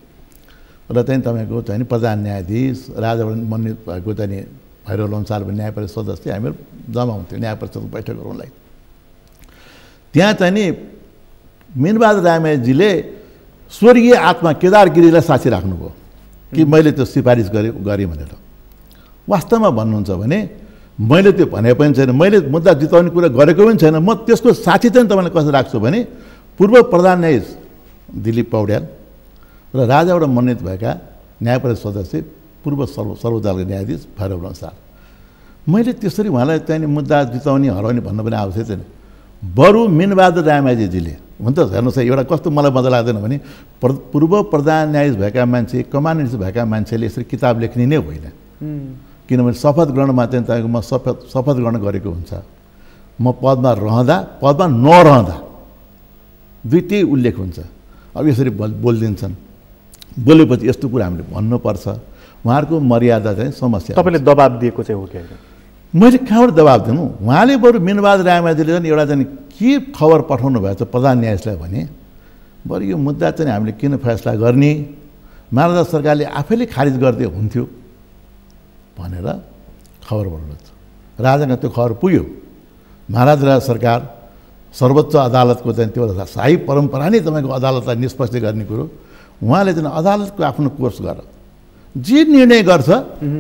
B: र चाहिँ तपाईँको चाहिँ प्रधान न्यायाधीश राजाबाट मनोनित भएको चाहिँ भैरव लम्साल भन्ने न्याय परिषद सदस्य हामीहरू जम्मा हुन्थ्यो न्याय परिषदको बैठक गराउनलाई। त्यहाँ चाहिँ नि मिनबहादुर रायमाझीले स्वर्गीय आत्मा केदार गिरीलाई साक्षी राख्नुभयो कि मैले त्यो सिफारिस गरेँ भनेर। वास्तवमा भन्नुहुन्छ भने मैले त्यो भने पनि छैन, मैले मुद्दा जिताउने कुरा गरेको पनि छैन। म त्यसको साक्षी चाहिँ तपाईँलाई कसरी राख्छु भने पूर्व प्रधान न्यायाधीश दिलीप पौड्याल र राजाबाट मनोनित भएका न्याय परिषद सदस्य पूर्व सर्वोच्च अदालतका न्यायाधीश भैरव लम्साल। मैले त्यसरी उहाँलाई चाहिँ मुद्दा जिताउने हराउने भन्न पनि आवश्यक छैन। बरु मिनबहादुर रायमाझीजीले हुन त हेर्नुहोस् एउटा कस्तो मलाई मजा लाग्दैन भने पूर्व प्रधान न्यायाधीश भएका मान्छे कमान्डेन्ट भएका मान्छेले यसरी किताब लेख्ने नै होइन। किनभने शपथ ग्रहणमा चाहिँ तपाईँको म शपथ ग्रहण गरेको हुन्छ, म पदमा रहँदा पदमा नरहँदा दुइटै उल्लेख हुन्छ। अब यसरी बोलिदिन्छन्, बोलेपछि यस्तो कुरा हामीले भन्नुपर्छ, उहाँहरूको मर्यादा चाहिँ समस्या।
A: तपाईँले दबाब दिएको चाहिँ हो कि होइन?
B: मैले कहाँबाट दबाब दिनु? उहाँले बरु मिनबहादुर रायमाझीले चाहिँ एउटा चाहिँ के खबर पठाउनु भएको छ प्रधान न्यायाधीशलाई भने बरु यो मुद्दा चाहिँ हामीले किन फैसला गर्ने, महाराजा सरकारले आफैले खारिज गर्दै हुन्थ्यो भनेर खबर बनाउनु छ। राजाको त्यो खबर पुग्यो। महाराजा सरकार सर्वोच्च अदालतको चाहिँ त्यो शाही परम्परा नै तपाईँको अदालतलाई निष्पक्ष गर्ने कुरो, उहाँले चाहिँ अदालतको आफ्नो कोर्स गर जे निर्णय गर्छ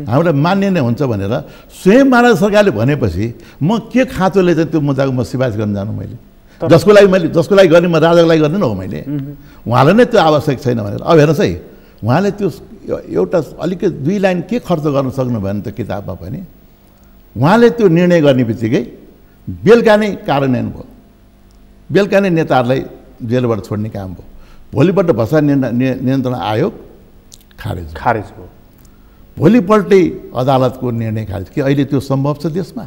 B: हामीलाई मान्य नै हुन्छ भनेर स्वयं महाराजा सरकारले भनेपछि म के खाँचोले चाहिँ त्यो मुद्दाको म सिफारिस गर्न जानु मैले जसको लागि गर्ने म राजाको लागि गर्ने न हो मैले, उहाँलाई नै त्यो आवश्यक छैन भनेर। अब हेर्नुहोस् है, उहाँले त्यो एउटा अलिकति 2 लाइन के खर्च गर्न सक्नु भएन त किताबमा पनि। उहाँले त्यो निर्णय गर्ने बित्तिकै बेलुका नै कार्यान्वयन भयो, बेलुका नै नेताहरूलाई जेलबाट छोड्ने काम भयो। भोलिपल्ट भ्रष्टाचार नियन्त्रण आयोग खारेज
A: भयो।
B: भोलिपल्टै अदालतको निर्णय खारेज। कि अहिले त्यो सम्भव छ देशमा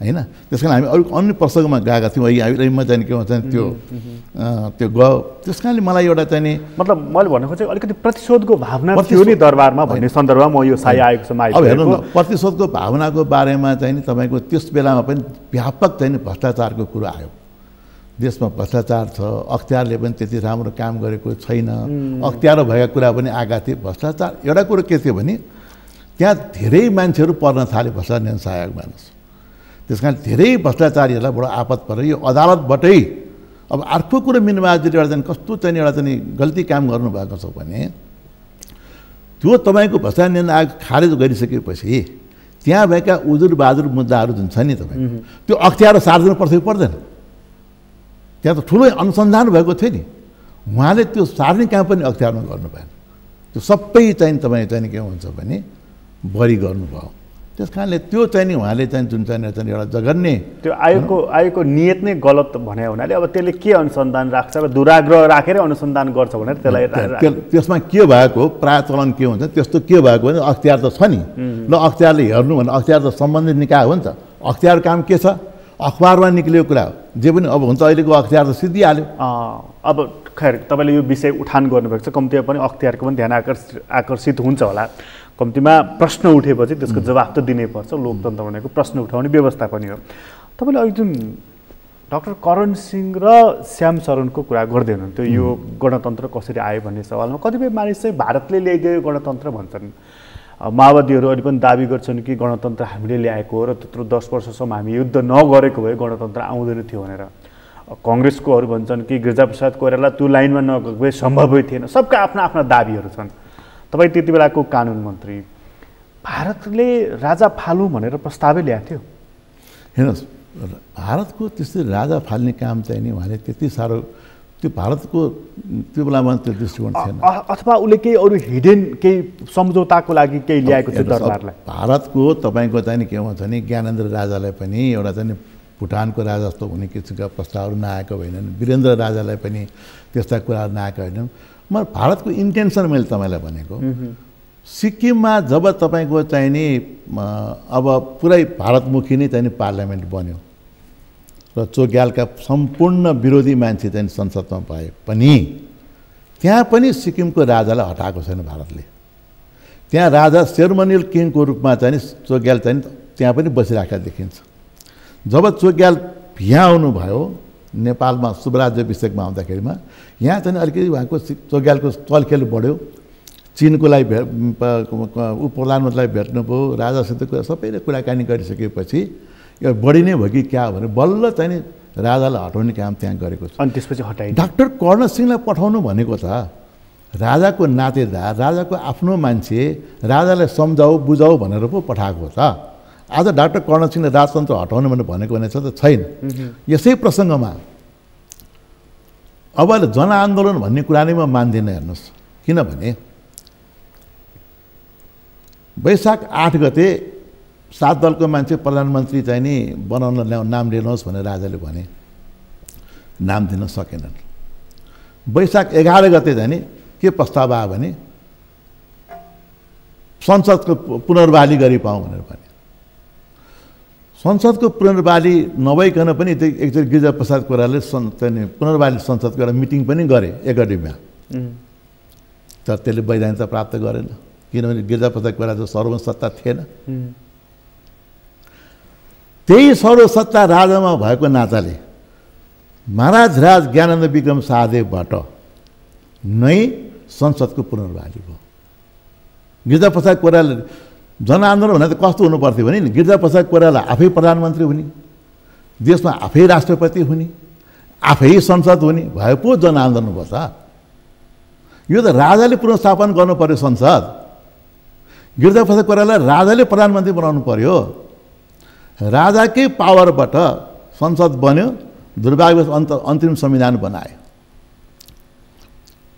B: होइन? त्यस कारण हामी अरू अन्य प्रसङ्गमा गएका थियौँ। म चाहिँ के भन्छ त्यो गयो। त्यस कारणले मलाई एउटा चाहिँ नि
A: मतलब मैले भन्नु खोजेँ अलिकति प्रतिशोधको भावना थियो नि दरबारमा भन्ने सन्दर्भमा म यो शाही आयोगसम्म आइपुगेको।
B: अब हेर्नु न, प्रतिशोधको भावनाको बारेमा चाहिँ नि तपाईँको त्यस बेलामा पनि व्यापक चाहिँ भ्रष्टाचारको कुरो आयो। देशमा भ्रष्टाचार छ, अख्तियारले पनि त्यति राम्रो काम गरेको छैन, अख्तियार भएका कुरा पनि आएका थिए। भ्रष्टाचार एउटा कुरो के थियो भने त्यहाँ धेरै मान्छेहरू पर्न थाले भ्रष्टाचार नियन्त्रण आयोगमा। त्यस कारण धेरै भ्रष्टाचारीहरूलाई बडो आपत पऱ्यो यो अदालतबाटै। अब अर्को कुरो मिनबहादुरले एउटा चाहिँ कस्तो चाहिँ एउटा चाहिँ गल्ती काम गर्नुभएको छ भने त्यो तपाईँको भ्रष्टाचार नियन्त्रण आयोग खारेज गरिसकेपछि त्यहाँ भएका उजुर बहादुर मुद्दाहरू जुन छ नि तपाईँको त्यो अख्तियार सार्नु पर्छ कि पर्दैन? त्यहाँ त ठुलो अनुसन्धान भएको थियो नि, उहाँले त्यो सार्ने काम पनि अख्तियारमा गर्नु भएन। त्यो सबै चाहिँ तपाईँ चाहिँ के हुन्छ भने बरी गर्नुभयो। त्यस कारणले त्यो चाहिँ नि उहाँले चाहिँ जुन चाहिँ एउटा जघन्य
A: त्यो आयोगको नियत नै गलत भने हुनाले अब त्यसले के अनुसन्धान राख्छ र दुराग्रह राखेर अनुसन्धान गर्छ भनेर त्यसलाई
B: त्यसमा के भएको प्राय चलन के हुन्छ त्यस्तो के भएको भने अख्तियार त छ नि ल अख्तियारले हेर्नु भने अख्तियार त सम्बन्धित निकाय हो नि त अख्तियार काम के छ अखबारमा निक्लिएको कुरा हो जे पनि अब हुन्छ अहिलेको अख्तियार त सिद्धिहाल्यो
A: अब खैर तपाईँले यो विषय उठान गर्नुभएको छ कम्तीमा पनि अख्तियारको पनि ध्यान आकर्षित हुन्छ होला कम्तीमा प्रश्न उठेपछि त्यसको जवाफ त दिनै पर्छ लोकतन्त्र भनेको प्रश्न उठाउने व्यवस्था पनि हो तपाईँले अहिले जुन डाक्टर करण सिंह र श्याम शरणको कुरा गर्दै हुनुहुन्थ्यो यो गणतन्त्र कसरी आयो भन्ने सवालमा कतिपय मानिस चाहिँ भारतले ल्याइदियो गणतन्त्र भन्छन् माओवादीहरू अहिले पनि दाबी गर्छन् कि गणतन्त्र हामीले ल्याएको हो र त्यत्रो 10 वर्षसम्म हामी युद्ध नगरेको भए गणतन्त्र आउँदैन थियो भनेर कङ्ग्रेसकोहरू भन्छन् कि गिरिजाप्रसाद कोइराला त्यो लाइनमा नगएको भए सम्भवै थिएन सबका आफ्ना आफ्ना दाबीहरू छन् तपाईँ त्यति बेलाको कानुन मन्त्री भारतले राजा फालौँ भनेर प्रस्तावै ल्याएको थियो
B: हेर्नुहोस् भारतको त्यसरी राजा फाल्ने काम चाहिँ नि उहाँले त्यति साह्रो त्यो भारतको त्यो बेलामा त्यो दृष्टिकोण थिएन
A: अथवा उसले केही अरू हिडेन केही सम्झौताको लागि केही ल्याएको थियो दरबारलाई
B: भारतको तपाईँको चाहिँ नि के भन्छ भने ज्ञानेन्द्र राजालाई पनि एउटा चाहिँ भुटानको राजा जस्तो हुने किसिमका प्रस्तावहरू नआएको होइनन् वीरेन्द्र राजालाई पनि त्यस्ता कुराहरू नआएको होइनन् म भारतको इन्टेन्सन मैले तपाईँलाई भनेको सिक्किममा जब तपाईँको चाहिँ नि अब पुरै भारतमुखी नै चाहिँ नि पार्लियामेन्ट बन्यो र चोग्यालका सम्पूर्ण विरोधी मान्छे चाहिँ संसदमा भए पनि त्यहाँ पनि सिक्किमको राजालाई हटाएको छैन भारतले त्यहाँ राजा सेरेमोनियल किङको रूपमा चाहिँ चोग्याल चाहिँ त्यहाँ पनि बसिराखेका देखिन्छ जब चोग्याल यहाँ आउनुभयो नेपालमा शुभराज्याभिषेकमा आउँदाखेरिमा यहाँ चाहिँ अलिकति उहाँको चोग्यालको चलखेल बढ्यो चिनकोलाई प्रधानमन्त्रीलाई भेट्नुभयो राजासित कुरा सबैले कुराकानी गरिसकेपछि यो बढी नै भयो कि क्या भने बल्ल चाहिँ नि राजालाई हटाउने काम त्यहाँ गरेको छ
A: अनि त्यसपछि हटाइ
B: डाक्टर कर्ण सिंहलाई पठाउनु भनेको त राजाको नातेदार राजाको आफ्नो मान्छे राजालाई सम्झाऊ बुझाऊ भनेर पो पठाएको हो त आज डाक्टर कर्ण सिंहले राजतन्त्र हटाउनु भनेको भनेको त छैन यसै प्रसङ्गमा अब जनआन्दोलन भन्ने कुरा नै म मान्दिनँ हेर्नुहोस् किनभने वैशाख 8 गते 7 दलको मान्छे प्रधानमन्त्री चाहिँ नि बनाउन नाम लिनुहोस् भनेर राजाले भने नाम दिन सकेनन् वैशाख 11 गते चाहिँ नि के प्रस्ताव आयो भने संसदको पुनर्बहाली गरी पाऊँ भनेर भने संसदको पुनर्बहाली नभइकन पनि एकचोटि गिरिजाप्रसाद कोइरालाले पुनर्बहाली संसदको एउटा मिटिङ पनि गरे एकाडेमीमा तर त्यसले वैधानिकता प्राप्त गरेन किनभने गिरिजाप्रसाद कोइराला सर्वसत्ता थिएन त्यही सर्वसत्ता राजामा भएको नाताले महाराज राज ज्ञानेन्द्र विक्रम शाहदेवबाट नै संसदको पुनर्बहाली भयो गिरिजाप्रसाद कोइराला जनआन्दोलन भने त कस्तो हुनुपर्थ्यो भने गिरिजाप्रसाद कोइराला आफै प्रधानमन्त्री हुने देशमा आफै राष्ट्रपति हुने आफै संसद हुने भए पो जनआन्दोलन भयो त यो त राजाले पुनर्स्थापन गर्नु पर्यो संसद गिरिजाप्रसाद कोइराला राजाले प्रधानमन्त्री बनाउनु पर्यो राजाकै पावरबाट संसद बन्यो दुर्भाग्यवश अन्तरिम संविधान बनायो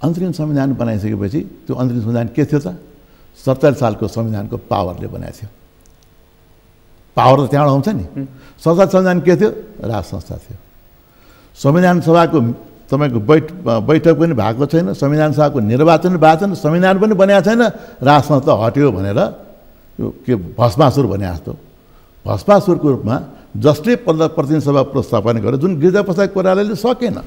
B: अन्तरिम संविधान बनाइसकेपछि त्यो अन्तरिम संविधान के थियो त 47 सालको संविधानको पावरले बनाएको थियो पावर त त्यहाँबाट आउँछ नि 47 संविधान के थियो राज संस्था थियो संविधान सभाको तपाईँको बैठक पनि भएको छैन संविधान सभाको निर्वाचन भएको छैन संविधान पनि बनाएको छैन राज संस्था हट्यो भनेर यो के भस्मासुर भने जस्तो भस्मासुरको रूपमा जसले प्रतिनिधि सभा पुनर्स्थापन गर्यो जुन गिरिजाप्रसाद कोइरालाले सकेन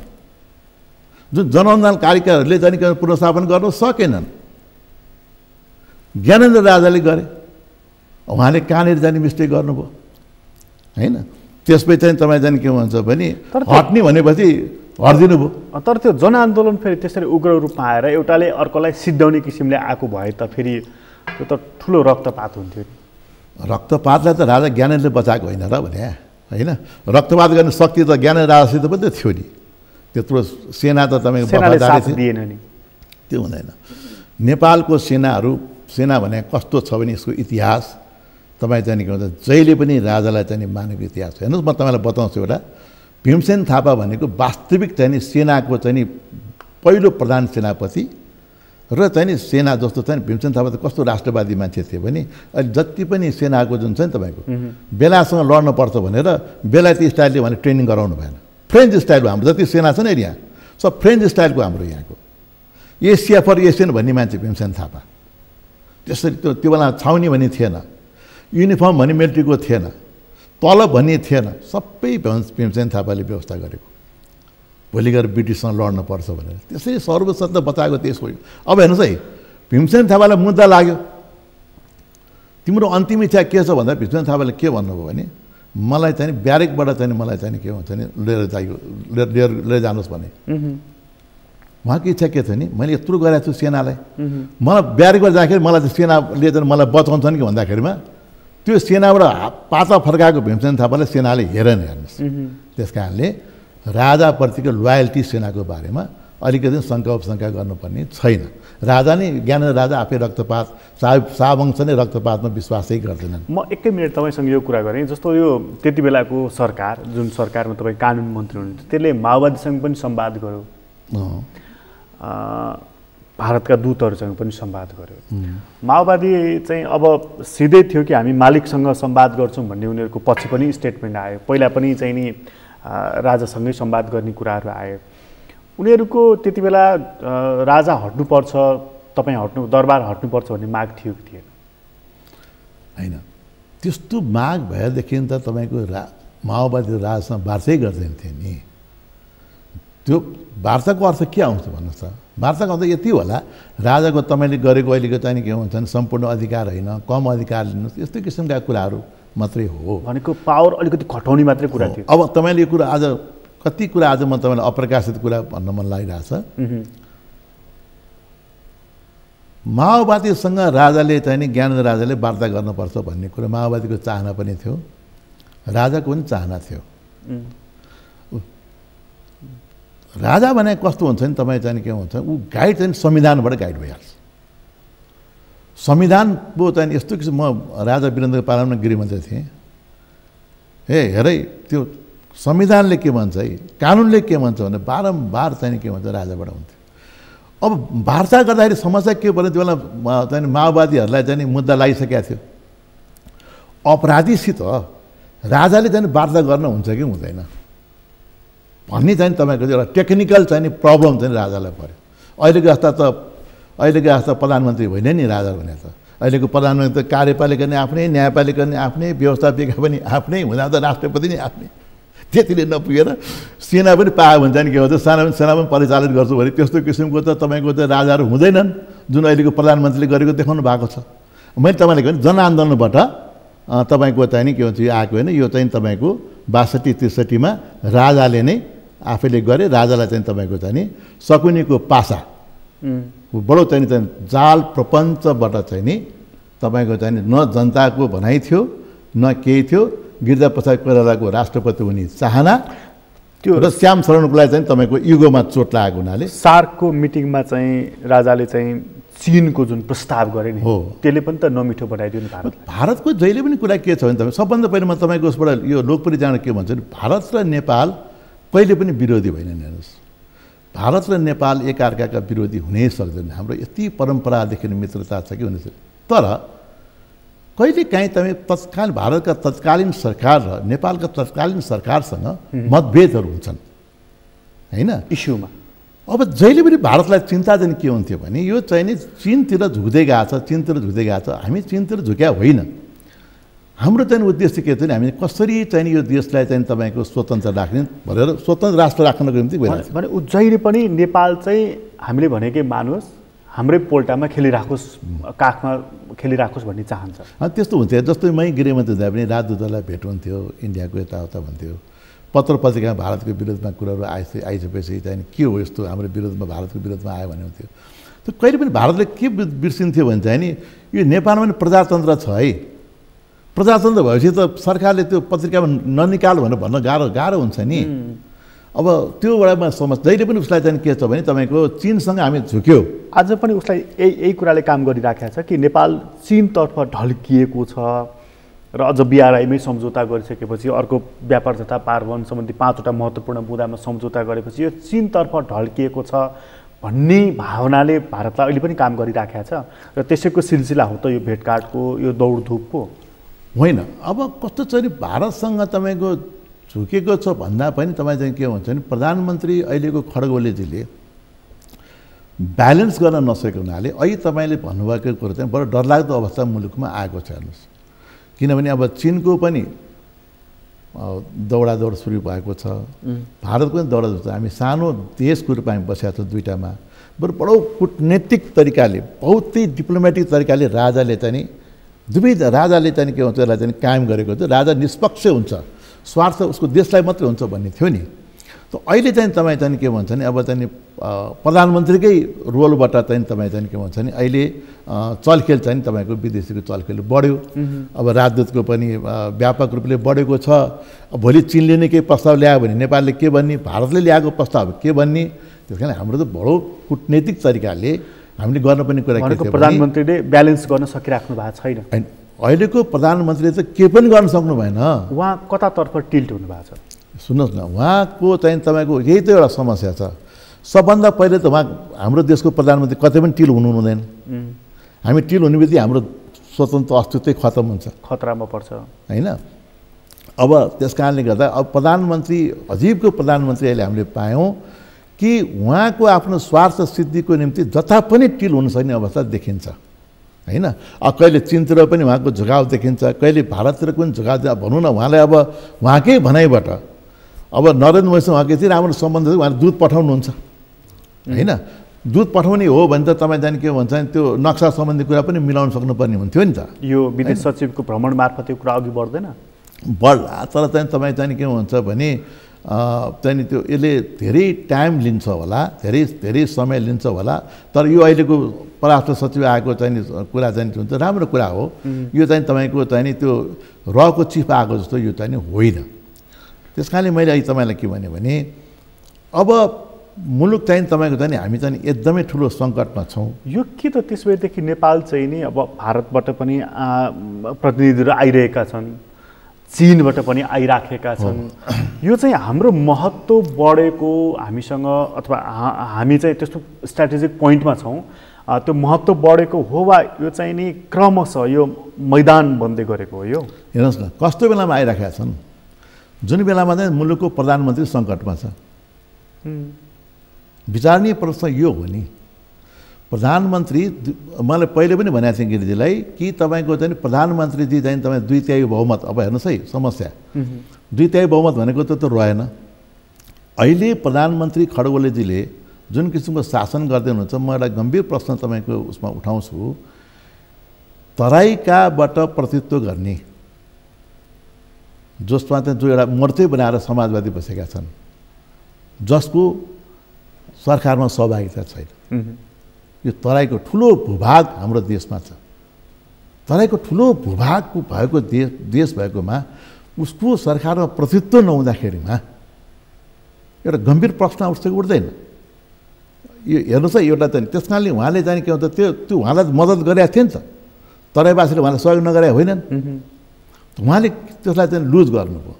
B: जुन जनआन्दोलनकारीहरूले चाहिँ पुनर्स्थापन गर्न सकेनन् ज्ञानेन्द्र राजाले गरे उहाँले कहाँनिर जाने मिस्टेक गर्नुभयो होइन त्यसपछि चाहिँ तपाईँ जाने के भन्छ भने हट्ने भनेपछि हटिदिनु भयो
A: तर त्यो जनआन्दोलन फेरि त्यसरी उग्र रूपमा आएर एउटाले अर्कोलाई सिद्धाउने किसिमले आएको भए त फेरि त्यो त ठुलो रक्तपात हुन्थ्यो नि
B: रक्तपातलाई त राजा ज्ञानेन्द्रले बचाएको होइन र भने होइन रक्तपात गर्ने शक्ति त ज्ञानेन्द्र राजासित पनि त थियो नि त्यत्रो सेना त तपाईँको
A: दिएन नि
B: त्यो हुँदैन नेपालको सेना भने कस्तो छ भने यसको इतिहास तपाईँ चाहिँ के भन्छ जहिले पनि राजालाई चाहिँ मानेको इतिहास हेर्नुहोस् म तपाईँलाई बताउँछु एउटा भीमसेन थापा भनेको वास्तविक चाहिँ सेनाको चाहिँ पहिलो प्रधान सेनापति र चाहिँ नि सेना जस्तो चाहिँ भीमसेन थापा त कस्तो राष्ट्रवादी मान्छे थियो भने अहिले जति पनि सेनाको जुन छ नि तपाईँको बेलासँग लड्नुपर्छ भनेर बेलायती स्टाइलले भने ट्रेनिङ गराउनु भएन। फ्रेन्च स्टाइलको हाम्रो जति सेना छ नि यहाँ सब फ्रेन्च स्टाइलको हाम्रो यहाँको एसिया फर एसियन भन्ने मान्छे भीमसेन थापा। त्यसरी त्यो बेला छाउनी भन्ने थिएन, युनिफर्म भन्ने मिलिट्रीको थिएन, तलब भन्ने थिएन, सबै भीमसेन थापाले व्यवस्था गरेको। भोलि गएर ब्रिटिससँग लड्नुपर्छ भनेर त्यसरी सर्वसत्ता बचाएको देश हो। अब हेर्नुहोस् है, भीमसेन थापालाई मुद्दा लाग्यो, तिम्रो अन्तिम इच्छा के छ भन्दा भीमसेन थापाले के भन्नुभयो भने मलाई चाहिँ ब्यारेकबाट चाहिँ मलाई चाहिँ के भन्छ नि लिएर जानुहोस् भने। उहाँको इच्छा के थियो नि मैले यत्रो गरेको छु सेनालाई, मलाई ब्यारेकबाट जाँदाखेरि मलाई त्यो सेनाले चाहिँ मलाई बचाउँछन् कि भन्दाखेरिमा त्यो सेनाबाट पाता फर्काएको भीमसेन थापाले सेनाले हेरेन। हेर्नुहोस्, त्यस कारणले राजाप्रतिको लोयल्टी सेनाको बारेमा अलिकति शङ्का उपशङ्का गर्नुपर्ने छैन। राजा नै ज्ञानेन्द्र राजा आफै रक्तपात शाहवंश नै रक्तपातमा विश्वासै गर्दैनन्।
A: म एकै मिनट तपाईँसँग यो कुरा गरेँ, जस्तो यो त्यति बेलाको सरकार जुन सरकारमा तपाईँ कानुन मन्त्री हुनुहुन्थ्यो त्यसले माओवादीसँग पनि संवाद गर्यो, भारतका दूतहरूसँग पनि संवाद गर्यो। माओवादी चाहिँ अब सिधै थियो कि हामी मालिकसँग संवाद गर्छौँ भन्ने उनीहरूको पछि पनि स्टेटमेन्ट आयो। पहिला पनि चाहिँ नि राजासँगै संवाद गर्ने कुराहरू आयो। उनीहरूको त्यति बेला राजा हट्नुपर्छ, तपाईँ हट्नु, दरबार हट्नुपर्छ भन्ने माग थियो कि थिएन?
B: होइन, त्यस्तो माग भएदेखि त तपाईँको माओवादी राजासँग वार्तै गर्दैन थियो नि। त्यो वार्ताको अर्थ के आउँछ भन्नुहोस् त? वार्ताको अर्थ यति होला, राजाको तपाईँले गरेको अहिलेको चाहिँ के भन्छ नि सम्पूर्ण अधिकार होइन, कम अधिकार लिनुहोस्, यस्तो किसिमका कुराहरू मात्रै हो।
A: भनेको पावर अलिकति घटाउने मात्रै कुरा थियो।
B: अब तपाईँले यो कुरा आज कति कुरा आज म तपाईँलाई अप्रकाशित कुरा भन्न मन लागिरहेछ। माओवादीसँग राजाले चाहिँ नि ज्ञानेन्द्र राजाले वार्ता गर्नुपर्छ भन्ने कुरा माओवादीको चाहना पनि थियो, राजाको पनि चाहना थियो। राजा भने कस्तो हुन्छ नि तपाईँ चाहिँ के हुन्छ, ऊ गाइड चाहिँ संविधानबाट गाइड भइहाल्छ। संविधान पो चाहिँ यस्तो किसिम, म राजा वीरेन्द्र पालामा गृहमन्त्री थिएँ, हेरै त्यो संविधानले के भन्छ है, कानुनले के भन्छ भने बारम्बार चाहिँ के भन्छ राजाबाट हुन्थ्यो। अब वार्ता गर्दाखेरि समस्या के पर्यो, त्यो बेला चाहिँ माओवादीहरूलाई चाहिँ मुद्दा लागिसकेको थियो। अपराधीसित राजाले चाहिँ वार्ता गर्न हुन्छ कि हुँदैन भन्ने चाहिँ तपाईँको एउटा टेक्निकल चाहिँ प्रब्लम चाहिँ राजालाई पर्यो। अहिलेको जस्ता प्रधानमन्त्री होइन नि राजा भने त। अहिलेको प्रधानमन्त्री त कार्यपालिका पनि आफ्नै, न्यायपालिका पनि आफ्नै, व्यवस्थापिका पनि आफ्नै, हुँदा त राष्ट्रपति नै आफ्नै। त्यतिले नपुगेर सेना पनि पायो भने चाहिँ के भन्छ सेना पनि परिचालित गर्छु भने त्यस्तो किसिमको त तपाईँको त राजाहरू हुँदैनन् जुन अहिलेको प्रधानमन्त्रीले गरेको देखाउनु भएको छ। मैले तपाईँले भने जनआन्दोलनबाट तपाईँको चाहिँ नि के भन्छ यो आएको होइन, यो चाहिँ तपाईँको 62-63मा राजाले नै आफैले गरे। राजालाई चाहिँ तपाईँको चाहिँ नि शकुनीको पासा बडो चाहिँ जाल प्रपञ्चबाट चाहिँ नि तपाईँको चाहिँ नि न जनताको भनाइ थियो न केही थियो, गिरिजाप्रसाद कोइरालाको राष्ट्रपति हुने चाहना त्यो र श्याम शरणको लागि चाहिँ तपाईँको युगोमा चोट लागेको हुनाले
A: सार्कको मिटिङमा चाहिँ राजाले चाहिँ चीनको जुन प्रस्ताव गरे नि त्यसले पनि त नमिठो बनाइदियो नि
B: भारतको। जहिले पनि कुरा के छ भने तपाईँ सबभन्दा पहिला म तपाईँको उसबाट यो लोकप्रिय जान के भन्छ भने भारत र नेपाल कहिले पनि विरोधी होइनन्। हेर्नुहोस्, भारत र नेपाल एकअर्काका विरोधी हुनै सक्दैन। हाम्रो यति परम्परादेखि मित्रता छ कि हुने छ। तर कहिलेकाहीँ तपाईँ तत्कालीन भारतका तत्कालीन सरकार र नेपालका तत्कालीन सरकारसँग मतभेदहरू हुन्छन् होइन इस्युमा। अब जहिले पनि भारतलाई चिन्ता चाहिँ के हुन्थ्यो भने यो चाहिँ नि चीनतिर झुक्दै गएको छ, चीनतिर झुक्दै गएको छ, हामी चीनतिर झुक्या होइन। हाम्रो चाहिँ उद्देश्य के थियो भने हामी कसरी चाहिँ यो देशलाई चाहिँ तपाईँको स्वतन्त्र राख्ने भनेर स्वतन्त्र राष्ट्र राख्नको निम्ति गइरहेको छ
A: भने जहिले पनि नेपाल चाहिँ हामीले भनेकै मानुहोस् हाम्रै पोल्टामा खेलिराखोस्, काखमा खेलिराखोस् भन्ने चाहन्छ।
B: त्यस्तो हुन्थ्यो। जस्तै मै गृहमन्त्री हुँदा पनि राजदूतलाई भेट हुन्थ्यो, इन्डियाको यताउता भन्थ्यो, पत्र पत्रिकामा भारतको विरोधमा कुराहरू आइसकेपछि चाहिँ के हो यस्तो हाम्रो विरोधमा भारतको विरोधमा आयो भन्ने हुन्थ्यो। त्यो कहिले पनि भारतले के बिर्सिन्थ्यो भने चाहिँ नि यो नेपालमा पनि प्रजातन्त्र छ है, प्रजातन्त्र भएपछि त सरकारले त्यो पत्रिकामा ननिकाल भनेर भन्न गाह्रो हुन्छ नि। अब त्यो बेलामा समझ जहिले पनि उसलाई चाहिँ के छ भने तपाईँको चीनसँग हामी झुक्यो।
A: आज पनि उसलाई यही कुराले काम गरिराखेको छ कि नेपाल चीनतर्फ ढल्किएको छ र अझ BRI-मै सम्झौता गरिसकेपछि अर्को व्यापार तथा पारवहन सम्बन्धी 5वटा महत्त्वपूर्ण मुद्दामा सम्झौता गरेपछि यो चीनतर्फ ढल्किएको छ भन्ने भावनाले भारतलाई अहिले पनि काम गरिराखेको छ र त्यसैको सिलसिला हो त यो भेटघाटको यो दौडधुपको
B: होइन। अब कस्तो छ नि भारतसँग तपाईँको झुकेको छ भन्दा पनि तपाईँ चाहिँ के भन्छ भने प्रधानमन्त्री अहिलेको खड्गोलेजीले ब्यालेन्स गर्न नसकेको हुनाले अहिले तपाईँले भन्नुभएको कुरो चाहिँ बडो डरलाग्दो अवस्था मुलुकमा आएको छ हेर्नुहोस्। किनभने अब चिनको पनि दौडादौड सुरु भएको छ, भारतको पनि दौडादौड छ। हामी सानो देशको रूपमा हामी बसेका छौँ दुईटामा, बडो कुटनीतिक तरिकाले बहुतै डिप्लोमेटिक तरिकाले राजाले चाहिँ दुवै राजाले चाहिँ के भन्छ यसलाई चाहिँ कायम गरेको छ। राजा निष्पक्ष हुन्छ, स्वार्थ उसको देशलाई मात्रै हुन्छ भन्ने थियो नि। त अहिले चाहिँ तपाईँ चाहिँ के भन्छ नि अब चाहिँ प्रधानमन्त्रीकै रोलबाट चाहिँ तपाईँ चाहिँ के भन्छ नि अहिले चलखेल चाहिँ तपाईँको विदेशीको चलखेल बढ्यो। अब राजदूतको पनि व्यापक रूपले बढेको छ। भोलि चिनले नै केही प्रस्ताव ल्यायो भने नेपालले के भन्ने, भारतले ल्याएको प्रस्ताव के भन्ने। त्यस कारण हाम्रो त बडो कुटनीतिक तरिकाले हामीले गर्नुपर्ने कुरा के थियो,
A: प्रधानमन्त्रीले ब्यालेन्स गर्न सकिराख्नु भएको छैन।
B: अहिलेको प्रधानमन्त्रीले त के पनि गर्न सक्नु भएन।
A: उहाँ कतातर्फ टिल्ट हुनुभएको छ
B: सुन्नुहोस् न, उहाँको चाहिँ तपाईँको यही त एउटा समस्या छ। सबभन्दा पहिले त उहाँ हाम्रो देशको प्रधानमन्त्री कतै पनि टिल हुनु हुँदैन। हामी टिल हुने बित्तिकै हाम्रो स्वतन्त्र अस्तित्वै खतम हुन्छ,
A: खतरामा पर्छ
B: होइन। अब त्यस कारणले गर्दा अब प्रधानमन्त्री अजीबको प्रधानमन्त्री अहिले हामीले पायौँ कि उहाँको आफ्नो स्वार्थ सिद्धिको निम्ति जता पनि टिल हुन सक्ने अवस्था देखिन्छ, होइन। कहिले चिनतिर पनि उहाँको झुकाव देखिन्छ, कहिले भारततिर पनि झुकाव। भनौँ न उहाँलाई अब उहाँकै भनाइबाट अब नरेन्द्र मोदीसँग उहाँको यति राम्रो सम्बन्ध छ, उहाँले दूत पठाउनुहुन्छ, होइन। दूत पठाउने हो भने त तपाईँ जाने के भन्छ भने त्यो नक्सा सम्बन्धी कुरा पनि मिलाउन सक्नुपर्ने हुन्थ्यो नि त।
A: यो विदेश सचिवको भ्रमण मार्फत यो कुरा अघि बढ्दैन
B: बढ्ला, तर चाहिँ तपाईँ चाहिँ के हुन्छ भने चाहिँ त्यो यसले धेरै टाइम लिन्छ होला, धेरै समय लिन्छ होला। तर यो अहिलेको परराष्ट्र सचिव आएको चाहिँ कुरा चाहिँ हुन्छ राम्रो कुरा हो। यो चाहिँ तपाईँको चाहिँ त्यो रको चिफ आएको जस्तो यो चाहिँ होइन। त्यस कारणले मैले अहिले तपाईँलाई के भने अब मुलुक चाहिँ तपाईँको चाहिँ हामी चाहिँ एकदमै ठुलो सङ्कटमा छौँ।
A: यो के त त्यस भएदेखि नेपाल चाहिँ नि अब भारतबाट पनि प्रतिनिधिहरू आइरहेका छन्, चीनबाट पनि आइराखेका छन्। यो चाहिँ हाम्रो महत्त्व बढेको हामीसँग अथवा हामी चाहिँ त्यस्तो स्ट्राटेजिक पोइन्टमा छौँ, त्यो महत्त्व बढेको हो वा यो चाहिँ नि क्रमशः यो मैदान बन्दै गरेको हो? यो
B: हेर्नुहोस् न कस्तो बेलामा आइराखेका छन्। जुन बेलामा चाहिँ मुलुकको प्रधानमन्त्री सङ्कटमा छ। विचारणीय प्रश्न यो हो नि, प्रधानमन्त्री मैले पहिले पनि भनेको थिएँ गिरिजीलाई कि तपाईँको चाहिँ प्रधानमन्त्रीजी चाहिँ तपाईँ 2/3 बहुमत। अब हेर्नुहोस् है समस्या, 2/3 बहुमत भनेको त रहेन। अहिले प्रधानमन्त्री खड्गोलेजीले जुन किसिमको शासन गर्दै हुनुहुन्छ, म एउटा गम्भीर प्रश्न तपाईँको उसमा उठाउँछु। तराईकाबाट प्रतिनिधित्व गर्ने जसमा चाहिँ जो एउटा मोर्चै बनाएर समाजवादी बसेका छन्, जसको सरकारमा सहभागिता छैन। यो तराईको ठुलो भूभाग हाम्रो देशमा छ। तराईको ठुलो भूभागको भएको देश भएकोमा उसको सरकारमा प्रतिनिधित्व नहुँदाखेरिमा एउटा गम्भीर प्रश्न उठ्दैन? यो हेर्नुहोस् है एउटा चाहिँ त्यस कारणले उहाँले चाहिँ के भन्छ त्यो उहाँलाई मद्दत गरेका थिए नि त, तराईवासीले उहाँलाई सहयोग नगरे होइनन्। उहाँले त्यसलाई चाहिँ लुज गर्नुभयो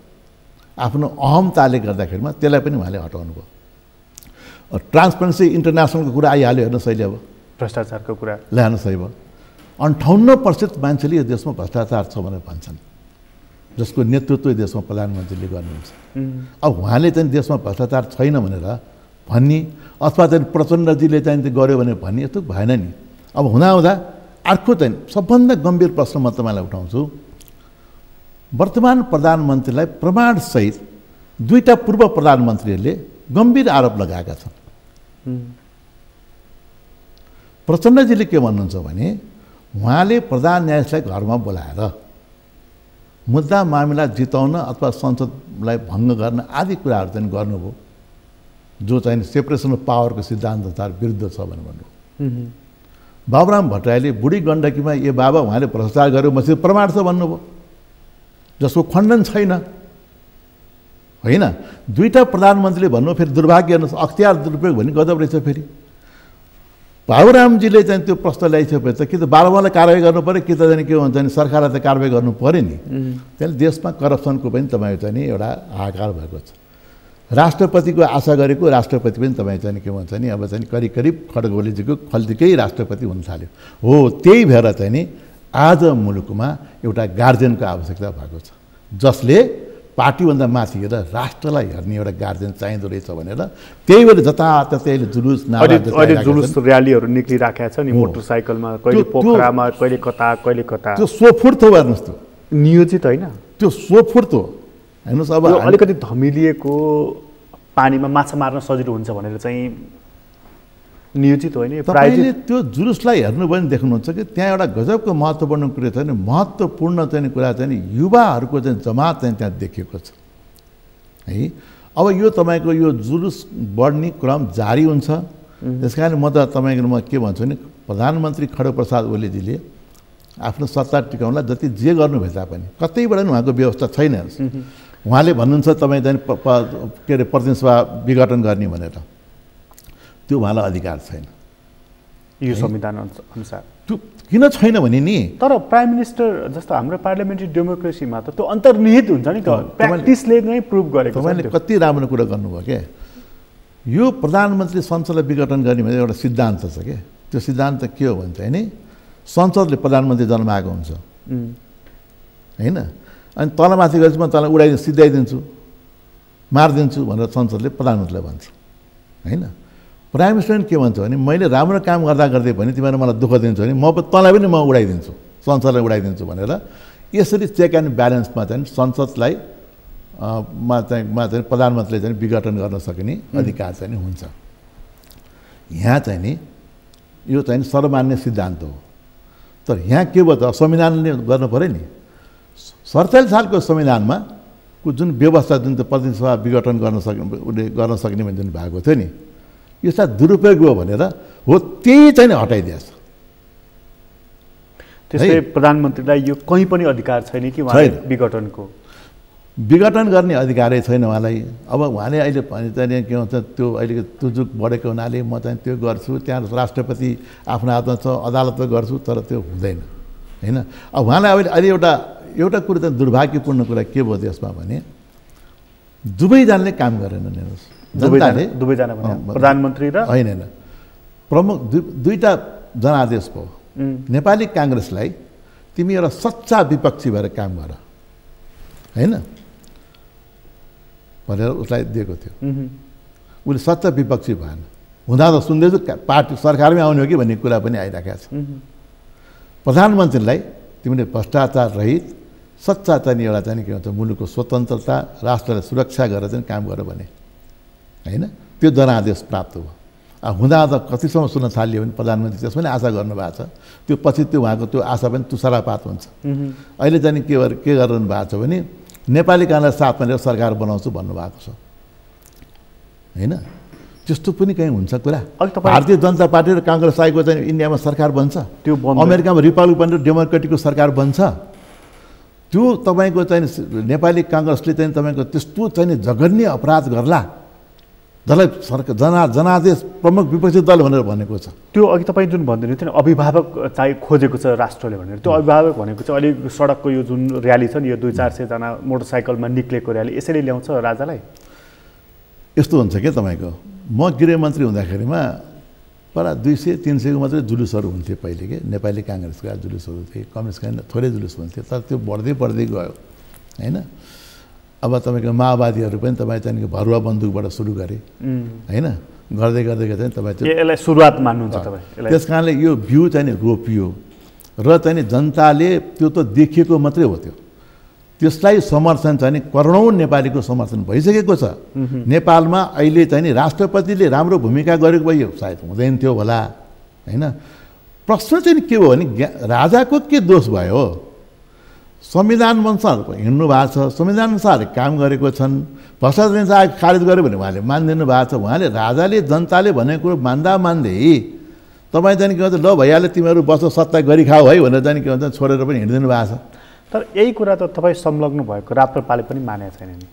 B: आफ्नो अहमताले गर्दाखेरिमा, त्यसलाई पनि उहाँले हटाउनु भयो। ट्रान्सपेरेन्सी इन्टरनेसनलको कुरा आइहाल्यो हेर्नुहोस् अहिले, अब
A: भ्रष्टाचारको कुरा
B: ल्याउनुहोस् है। 58% मान्छेले यो देशमा भ्रष्टाचार छ भनेर भन्छन्, जसको नेतृत्व यो देशमा प्रधानमन्त्रीले गर्नुहुन्छ। अब उहाँले चाहिँ देशमा भ्रष्टाचार छैन भनेर भन्ने अथवा चाहिँ प्रचण्डजीले चाहिँ गर्यो भनेर भन्ने यस्तो भएन नि। अब हुँदाहुँदा अर्को चाहिँ सबभन्दा गम्भीर प्रश्न म तपाईँलाई उठाउँछु। वर्तमान प्रधानमन्त्रीलाई प्रमाणसहित 2टा पूर्व प्रधानमन्त्रीहरूले गम्भीर आरोप लगाएका छन्। प्रचण्डजीले के भन्नुहुन्छ भने उहाँले प्रधान न्यायाधीशलाई घरमा बोलाएर मुद्दा मामिला जिताउन अथवा संसदलाई भङ्ग गर्न आदि कुराहरू चाहिँ गर्नुभयो, जो चाहिँ सेपरेसन अफ पावरको सिद्धान्तअनुसार विरुद्ध छ भनेर भन्नुभयो। बाबुराम भट्टराईले बुढी गण्डकीमा ए बाबा उहाँले भ्रष्टाचार गर्यो मसित प्रमाण छ भन्नुभयो, जसको खण्डन छैन, होइन। 2टा प्रधानमन्त्रीले भन्नु फेरि दुर्भाग्य हेर्नुहोस्, अख्तियार दुरुपयोग भन्ने गजब रहेछ। फेरि बाबुरामजीले चाहिँ त्यो प्रश्न ल्याइसकेपछि त कि त बाबुरामलाई कारवाही गर्नु पऱ्यो कि त चाहिँ के भन्छ नि सरकारलाई त कारवाही गर्नु पऱ्यो नि। त्यसले देशमा करप्सनको पनि तपाईँको चाहिँ एउटा हाहाकार भएको छ। राष्ट्रपतिको आशा गरेको राष्ट्रपति पनि तपाईँ चाहिँ के भन्छ नि अब चाहिँ करिब करिब खड्गओलीजीको खल्तीकै राष्ट्रपति हुन थाल्यो हो। त्यही भएर चाहिँ नि आज मुलुकमा एउटा गार्जियनको आवश्यकता भएको छ जसले पार्टीभन्दा माथि हेरेर राष्ट्रलाई हेर्ने एउटा गार्जियन चाहिँदो रहेछ भनेर त्यही भएर जताततै अहिले जुलुस
A: जुलुस र्यालीहरू निक्लिराखेको छ नि मोटरसाइकलमा कहिले पोखरामा कहिले कता
B: त्यो सोफुर्त हो हेर्नुहोस् त्यो
A: नियोजित होइन
B: त्यो सोफुर्त हो हेर्नुहोस्। अब
A: अलिकति धमिलिएको पानीमा माछा मार्न सजिलो हुन्छ भनेर चाहिँ नियोजित होइन
B: तपाईँले त्यो जुलुसलाई हेर्नुभयो भने देख्नुहुन्छ कि त्यहाँ एउटा गजबको महत्त्वपूर्ण कुरो छ नि महत्त्वपूर्ण चाहिँ कुरा चाहिँ नि युवाहरूको चाहिँ जमात चाहिँ त्यहाँ देखिएको छ है। अब यो तपाईँको यो जुलुस बढ्ने क्रम जारी हुन्छ। त्यस कारण म त तपाईँको म के भन्छु भने प्रधानमन्त्री खड्गप्रसाद ओलीजीले आफ्नो सत्ता टिकाउनलाई जति जे गर्नुभए तापनि कतैबाट पनि उहाँको व्यवस्था छैन। उहाँले भन्नुहुन्छ तपाईँ चाहिँ के अरे प्रतिनिधि सभा विघटन गर्ने भनेर त्यो उहाँलाई अधिकार छैन
A: यो संविधान अनुसार।
B: त्यो किन छैन भने नि
A: तर प्राइम मिनिस्टर जस्तो हाम्रो पार्लियामेन्ट्री डेमोक्रेसीमा त त्यो अन्तर्निहित हुन्छ नि त प्र्याक्टिसले नै प्रुभ गरेको छ।
B: तपाईँले कति राम्रो कुरा गर्नुभयो क्या यो प्रधानमन्त्री संसदलाई विघटन गर्ने भने एउटा सिद्धान्त छ क्या। त्यो सिद्धान्त के हो भने चाहिँ नि संसदले प्रधानमन्त्री जन्माएको हुन्छ होइन अनि तलमाथि गरेपछि म तँलाई उडाइदिन्छु सिद्धाइदिन्छु मारिदिन्छु भनेर संसदले प्रधानमन्त्रीलाई भन्छ होइन। प्राइम मिनिस्टर के भन्छ भने मैले राम्रो काम गर्दा गर्दै पनि तिमीहरू मलाई दुःख दिन्छौ भने म तँलाई पनि म उडाइदिन्छु संसदलाई उडाइदिन्छु भनेर यसरी चेक एन्ड ब्यालेन्समा चाहिँ संसदलाई चाहिँ प्रधानमन्त्रीले चाहिँ विघटन गर्न सक्ने अधिकार चाहिँ हुन्छ। यहाँ चाहिँ नि यो चाहिँ सर्वमान्य सिद्धान्त हो। तर यहाँ के भयो संविधानले गर्नु पऱ्यो नि 47 सालको संविधानमा जुन व्यवस्था जुन चाहिँ प्रतिनिधि सभा विघटन गर्न सक्ने भने जुन भएको थियो नि यसमा दुरुपयोग हो भनेर हो त्यही चाहिँ हटाइदिएछ।
A: त्यसले प्रधानमन्त्रीलाई यो कहीँ पनि अधिकार छैन कि विघटनको
B: विघटन गर्ने अधिकारै छैन उहाँलाई। अब उहाँले अहिले भने चाहिँ के भन्छ त्यो अहिले तुजुक बढेको हुनाले म चाहिँ त्यो गर्छु त्यहाँ राष्ट्रपति आफ्नो हातमा छ अदालतमा गर्छु तर त्यो हुँदैन होइन। अब उहाँलाई अहिले एउटा कुरो चाहिँ दुर्भाग्यपूर्ण कुरा के भयो त्यसमा भने दुवैजनाले काम गरेनन् हेर्नुहोस्
A: दुवैजना प्रधानमन्त्री र
B: होइन प्रमुख दुईटा जनादेश भयो। नेपाली काङ्ग्रेसलाई तिमी एउटा सच्चा विपक्षी भएर काम गर होइन भनेर उसलाई दिएको थियो। उसले सच्चा विपक्षी भएन हुँदा त सुन्दैछु पार्टी सरकारमै आउने हो कि भन्ने कुरा पनि आइराखेको छ। प्रधानमन्त्रीलाई तिमीले भ्रष्टाचार रहित सच्चा चाहिँ एउटा चाहिँ के भन्छ मुलुकको स्वतन्त्रता राष्ट्रलाई सुरक्षा गरेर चाहिँ काम गर भने होइन त्यो जनादेश प्राप्त भयो। हुँदा त कतिसम्म सुन्न थालियो भने प्रधानमन्त्री त्यसमा पनि आशा गर्नुभएको छ त्यो पछि त्यो उहाँको त्यो आशा पनि तुषारपात हुन्छ। अहिले चाहिँ के गरिरहनु भएको छ भने नेपाली काङ्ग्रेस साथ भनेर सरकार बनाउँछु भन्नुभएको छ होइन। त्यस्तो पनि कहीँ हुन्छ कुरा। भारतीय जनता पार्टी र काङ्ग्रेस आएको चाहिँ इन्डियामा सरकार बन्छ त्यो अमेरिकामा रिपब्लिकन र डेमोक्रेटिकको सरकार बन्छ त्यो तपाईँको चाहिँ नेपाली काङ्ग्रेसले चाहिँ तपाईँको त्यस्तो चाहिँ जघन्य अपराध गर्ला जसलाई जनादेश प्रमुख विपक्षी दल भनेर भनेको छ।
A: त्यो अघि तपाईँ जुन भन्दै थियो नि अभिभावक चाहिँ खोजेको छ राष्ट्रले भनेर त्यो अभिभावक भनेको चाहिँ अलिक सडकको यो जुन र्याली छ नि यो 200-400 जना मोटरसाइकलमा निक्लेको र्याली यसरी ल्याउँछ राजालाई।
B: यस्तो हुन्छ क्या तपाईँको म गृहमन्त्री हुँदाखेरिमा पर 200-300 को मात्रै जुलुसहरू हुन्थ्यो पहिले के नेपाली काङ्ग्रेसका जुलुसहरू थिए कम्युनिस्टका थोरै जुलुस हुन्थ्यो तर त्यो बढ्दै गयो होइन। अब तपाईँको माओवादीहरू पनि तपाईँ चाहिँ भरुवा बन्दुकबाट सुरु गरे होइन गर्दै चाहिँ तपाईँ
A: यसलाई सुरुवात मान्नुहुन्छ तपाईँ।
B: त्यस कारणले यो भ्यू चाहिँ रोपियो र चाहिँ जनताले त्यो त देखिएको मात्रै हो त्यो त्यसलाई समर्थन चाहिँ करोडौँ नेपालीको समर्थन भइसकेको छ। नेपालमा अहिले चाहिँ राष्ट्रपतिले राम्रो भूमिका गरेको भए सायद हुँदैन थियो होला होइन। प्रश्न चाहिँ के हो भने राजाको के दोष भयो संविधान अनुसार हिँड्नु भएको छ संविधान अनुसार काम गरेको छन् भ्रष्टाचार खारिज गर्यो भने उहाँले मानिदिनु भएको छ। उहाँले राजाले जनताले भनेको कुरो मान्दै तपाईँ चाहिँ के भन्छ ल भइहाल्यो तिमीहरू बस्छ सत्ता गरी खाऊ है भनेर चाहिँ के भन्छ छोडेर पनि हिँडिदिनु भएको छ।
A: तर यही कुरा त तपाईँ संलग्न भएको राप्रपाले पनि मानेको छैन नि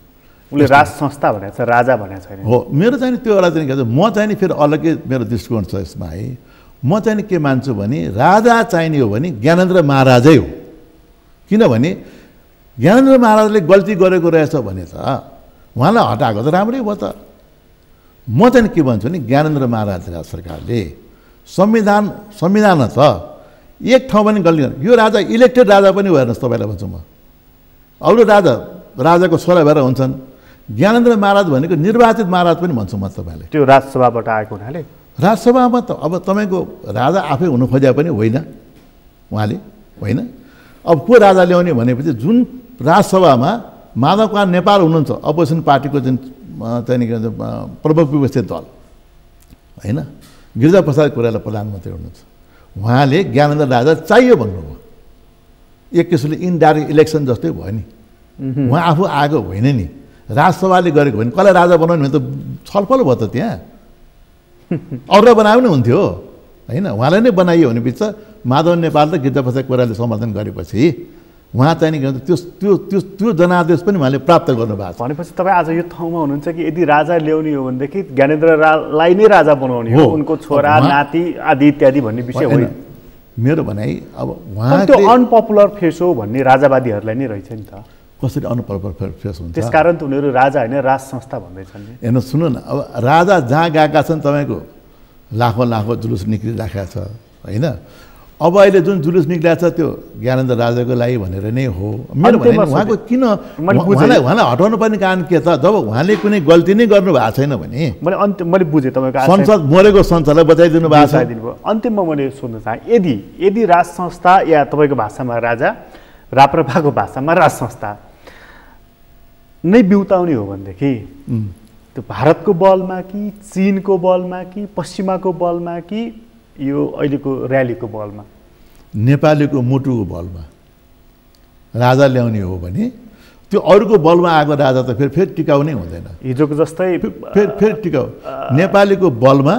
A: उसले राज संस्था भनेको छ राजा भनेको छैन
B: हो। मेरो चाहिँ त्यो एउटा चाहिँ के भन्छ म चाहिँ फेरि अलग्गै मेरो दृष्टिकोण छ यसमा है। म चाहिँ के मान्छु भने राजा चाहिने हो भने ज्ञानेन्द्र महाराजै हो किनभने ज्ञानेन्द्र महाराजले गल्ती गरेको रहेछ भने त उहाँलाई हटाएको त राम्रै भयो त। म चाहिँ के भन्छु नि, ज्ञानेन्द्र महाराज सरकारले संविधान त एक ठाउँ पनि गल्ती गर्नु। यो राजा इलेक्टेड राजा पनि हेर्नुहोस्, तपाईँलाई भन्छु म, अरू राजाको छोरा भएर हुन्छन्। ज्ञानेन्द्र महाराज भनेको निर्वाचित महाराज पनि भन्छु म तपाईँलाई।
A: त्यो राजसभाबाट आएको हुनाले
B: राजसभामा त अब तपाईँको राजा आफै हुनु खोजे पनि होइन उहाँले, होइन। अब को राजा ल्याउने भनेपछि जुन राजसभामा माधव कुमार नेपाल हुनुहुन्छ, अपोजिसन पार्टीको जुन चाहिँ प्रमुख विपक्षी दल, होइन, गिरिजाप्रसाद कोइराला प्रधानमन्त्री हुनुहुन्छ, उहाँले ज्ञानेन्द्र राजा चाहियो भन्नुभयो। एक किसिमले इनडाइरेक्ट इलेक्सन जस्तै भयो नि। उहाँ आफू आएको होइन नि, राजसभाले गरेको होइन। कसलाई राजा बनाउने भने त छलफल भयो त त्यहाँ, अरूलाई बनायो पनि हुन्थ्यो, होइन। उहाँलाई नै बनाइयो भने बिच माधव नेपाल र गिरिजाप्रसाद कोइरालाले समर्थन गरेपछि उहाँ चाहिँ नि त्यो जनादेश पनि उहाँले प्राप्त गर्नुभएको छ।
A: भनेपछि तपाईँ आज यो ठाउँमा हुनुहुन्छ कि यदि राजा ल्याउने हो भनेदेखि ज्ञानेन्द्रलाई नै राजा बनाउने हो, उनको छोरा नाति आदि इत्यादि भन्ने विषय होइन।
B: मेरो भनाइ अब उहाँ
A: त्यो अनपपुलर फेस हो भन्ने राजावादीहरूलाई नै रहेछ नि त।
B: कसरी अनपपुलर फेस हुन्छ?
A: त्यसकारण त उनीहरू राजा होइन राज संस्था भन्दैछन् नि।
B: हेर्नु सुन्नु न, अब राजा जहाँ गएका छन् तपाईँको लाखौँ जुलुस निक्लिराखेको छ, होइन। अब अहिले जुन जुलुस निक्लिएको छ त्यो ज्ञानेन्द्र राजाको लागि भनेर नै हो। मेरो भनाइ उहाँको किन उहाँलाई हटाउनु पर्ने कारण के त? जब उहाँले कुनै गल्ती नै गर्नु भएको छैन भने
A: मैले बुझेँ तपाईँको
B: संसद मरेको संसदलाई बचाइदिनु भएको छ।
A: अन्तिममा मैले सोध्न चाहेँ, यदि राज संस्था या तपाईँको भाषामा राजा, राप्रपाको भाषामा राज संस्था नै बिउताउने हो भनेदेखि त्यो भारतको बलमा कि चीनको बलमा कि पश्चिमाको बलमा कि यो अहिलेको र्यालीको बलमा?
B: नेपालीको मुटुको बलमा राजा ल्याउने हो भने त्यो अरूको बलमा आएको राजा त फेरि टिकाउनै हुँदैन।
A: हिजोको जस्तै
B: फेरि टिकाउ नेपालीको बलमा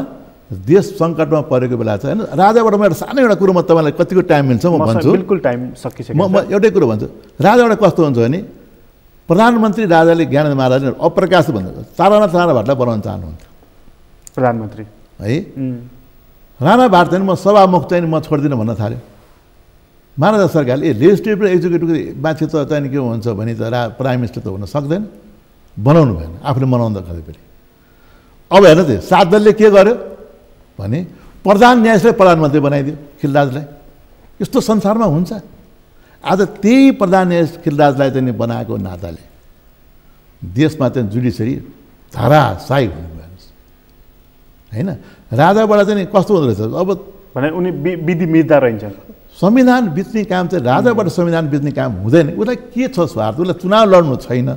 B: देश सङ्कटमा परेको बेला छ, होइन। राजाबाट म एउटा सानो एउटा कुरो म तपाईँलाई कतिको टाइम मिल्छ म भन्छु।
A: बिल्कुल टाइम सकिसक्यो।
B: म एउटै कुरो भन्छु, राजाबाट कस्तो हुन्छ भने प्रधानमन्त्री राजाले ज्ञानेन्द्र महाराजले अप्रकाश भन्छ राणा भाटलाई बनाउन चाहनुहुन्थ्यो
A: प्रधानमन्त्री,
B: है। राणा भाट चाहिँ म सभामुख चाहिँ म छोड्दिनँ भन्न थाल्यो। महाराजा सरकारले लेजिस्लेटिभ र एक्जिक्युटिभको मान्छे त चाहिँ के हुन्छ भने त प्राइम मिनिस्टर त हुन सक्दैन, बनाउनु भएन, आफूले बनाउँदा कतै पनि। अब हेर्नु चाहिँ सात दलले के गर्यो भने प्रधान न्यायाधीशलाई प्रधानमन्त्री बनाइदियो, खिलराजलाई। यस्तो संसारमा हुन्छ। आज त्यही प्रधान न्यायाधीश खिलराजलाई चाहिँ बनाएको नाताले देशमा चाहिँ जुडिसियरी धराशायी हुनुभयो, होइन। राजाबाट चाहिँ कस्तो हुँदो रहेछ अब
A: भने उनी विधि मिच्दा रहन्छन्।
B: संविधान बिच्ने काम चाहिँ राजाबाट संविधान बिच्ने काम हुँदैन। उसलाई के छ स्वार्थ? उसलाई चुनाव लड्नु छैन,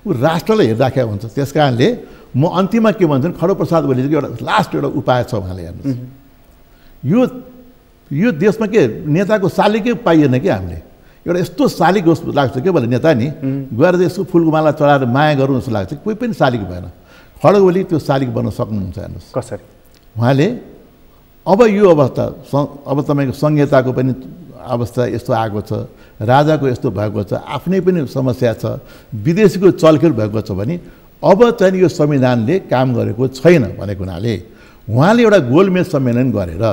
B: ऊ राष्ट्रलाई हेरिराखेको हुन्छ। त्यस कारणले म अन्तिममा के भन्छु, खड्गप्रसाद ओलीको एउटा लास्ट एउटा उपाय छ उहाँले, हेर्नुहोस्, यो देशमा के नेताको शालिकै पाइएन कि हामीले एउटा यस्तो शालिक जस्तो लाग्छ के भने नेता नि गएर यसो फुलको माला चढाएर माया गरौँ जस्तो लाग्छ। कोही पनि शालिक भएन। खड्ग ओली त्यो शालिक बन्न सक्नुहुन्छ। हेर्नुहोस्
A: कसरी
B: उहाँले अब यो अवस्था, अब तपाईँको संहिताको पनि अवस्था यस्तो आएको छ, राजाको यस्तो भएको छ, आफ्नै पनि समस्या छ, विदेशीको चलखेल भएको छ भने अब चाहिँ यो संविधानले काम गरेको छैन भनेको हुनाले उहाँले एउटा गोलमेज सम्मेलन गरेर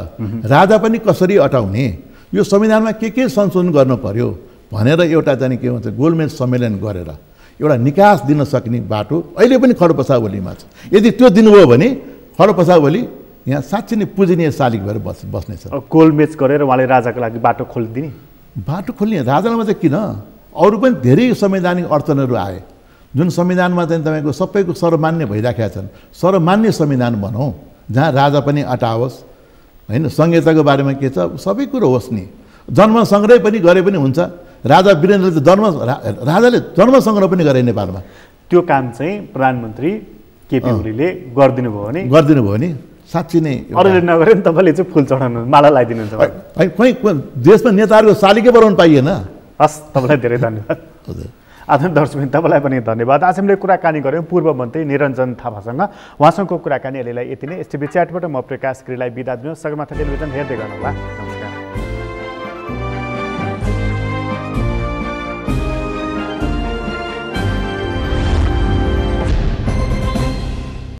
B: राजा पनि कसरी अटाउने, यो संविधानमा के संशोधन गर्नु पर्यो भनेर एउटा चाहिँ के भन्छ गोलमेज सम्मेलन गरेर एउटा निकास दिन सक्ने बाटो अहिले पनि खड्गप्रसाद ओलीमा छ। यदि त्यो दिनुभयो भने खड्गप्रसाद ओली यहाँ साँच्चै नै पूजनीय शालिक भएर बस्नेछ।
A: गोलमेज गरेर उहाँले राजाको लागि बाटो खोलिदिने,
B: बाटो खोल्ने राजालाई चाहिँ किन, अरू पनि धेरै संवैधानिक अडचनहरू आए जुन संविधानमा चाहिँ तपाईँको सबैको सर्वमान्य भइराखेका छन्। सर्वमान्य संविधान बनाऊ जहाँ राजा पनि अटाओस्, होइन। संहिताको बारेमा के छ सबै कुरो होस् नि। जन्म सङ्ग्रह पनि गरे पनि हुन्छ। राजा वीरेन्द्रले राजाले जन्म सङ्ग्रह पनि गरे नेपालमा।
A: त्यो काम चाहिँ प्रधानमन्त्री केपी ओलीले गरिदिनु भयो
B: नि साँच्ची नै।
A: अरूले नगरे नि तपाईँले चाहिँ फुल चढाउनु, माला लगाइदिनुहुन्छ।
B: खोइ देशमा नेताहरूको शालिकै बनाउनु पाइएन।
A: हस्, तपाईँलाई धेरै धन्यवाद।
B: हजुर,
A: आदरणीय दर्शक तपाईँलाई पनि धन्यवाद। आज हामीले कुराकानी गऱ्यौँ पूर्व मन्त्री निरञ्जन थापासँग। उहाँसँगको कुराकानी अहिलेलाई यति नै। एसटिभी च्याटबाट म प्रकाश गिरीलाई बिदा दिनु। सगरमाथा टेलिभिजन हेर्दै गर्नुहोला।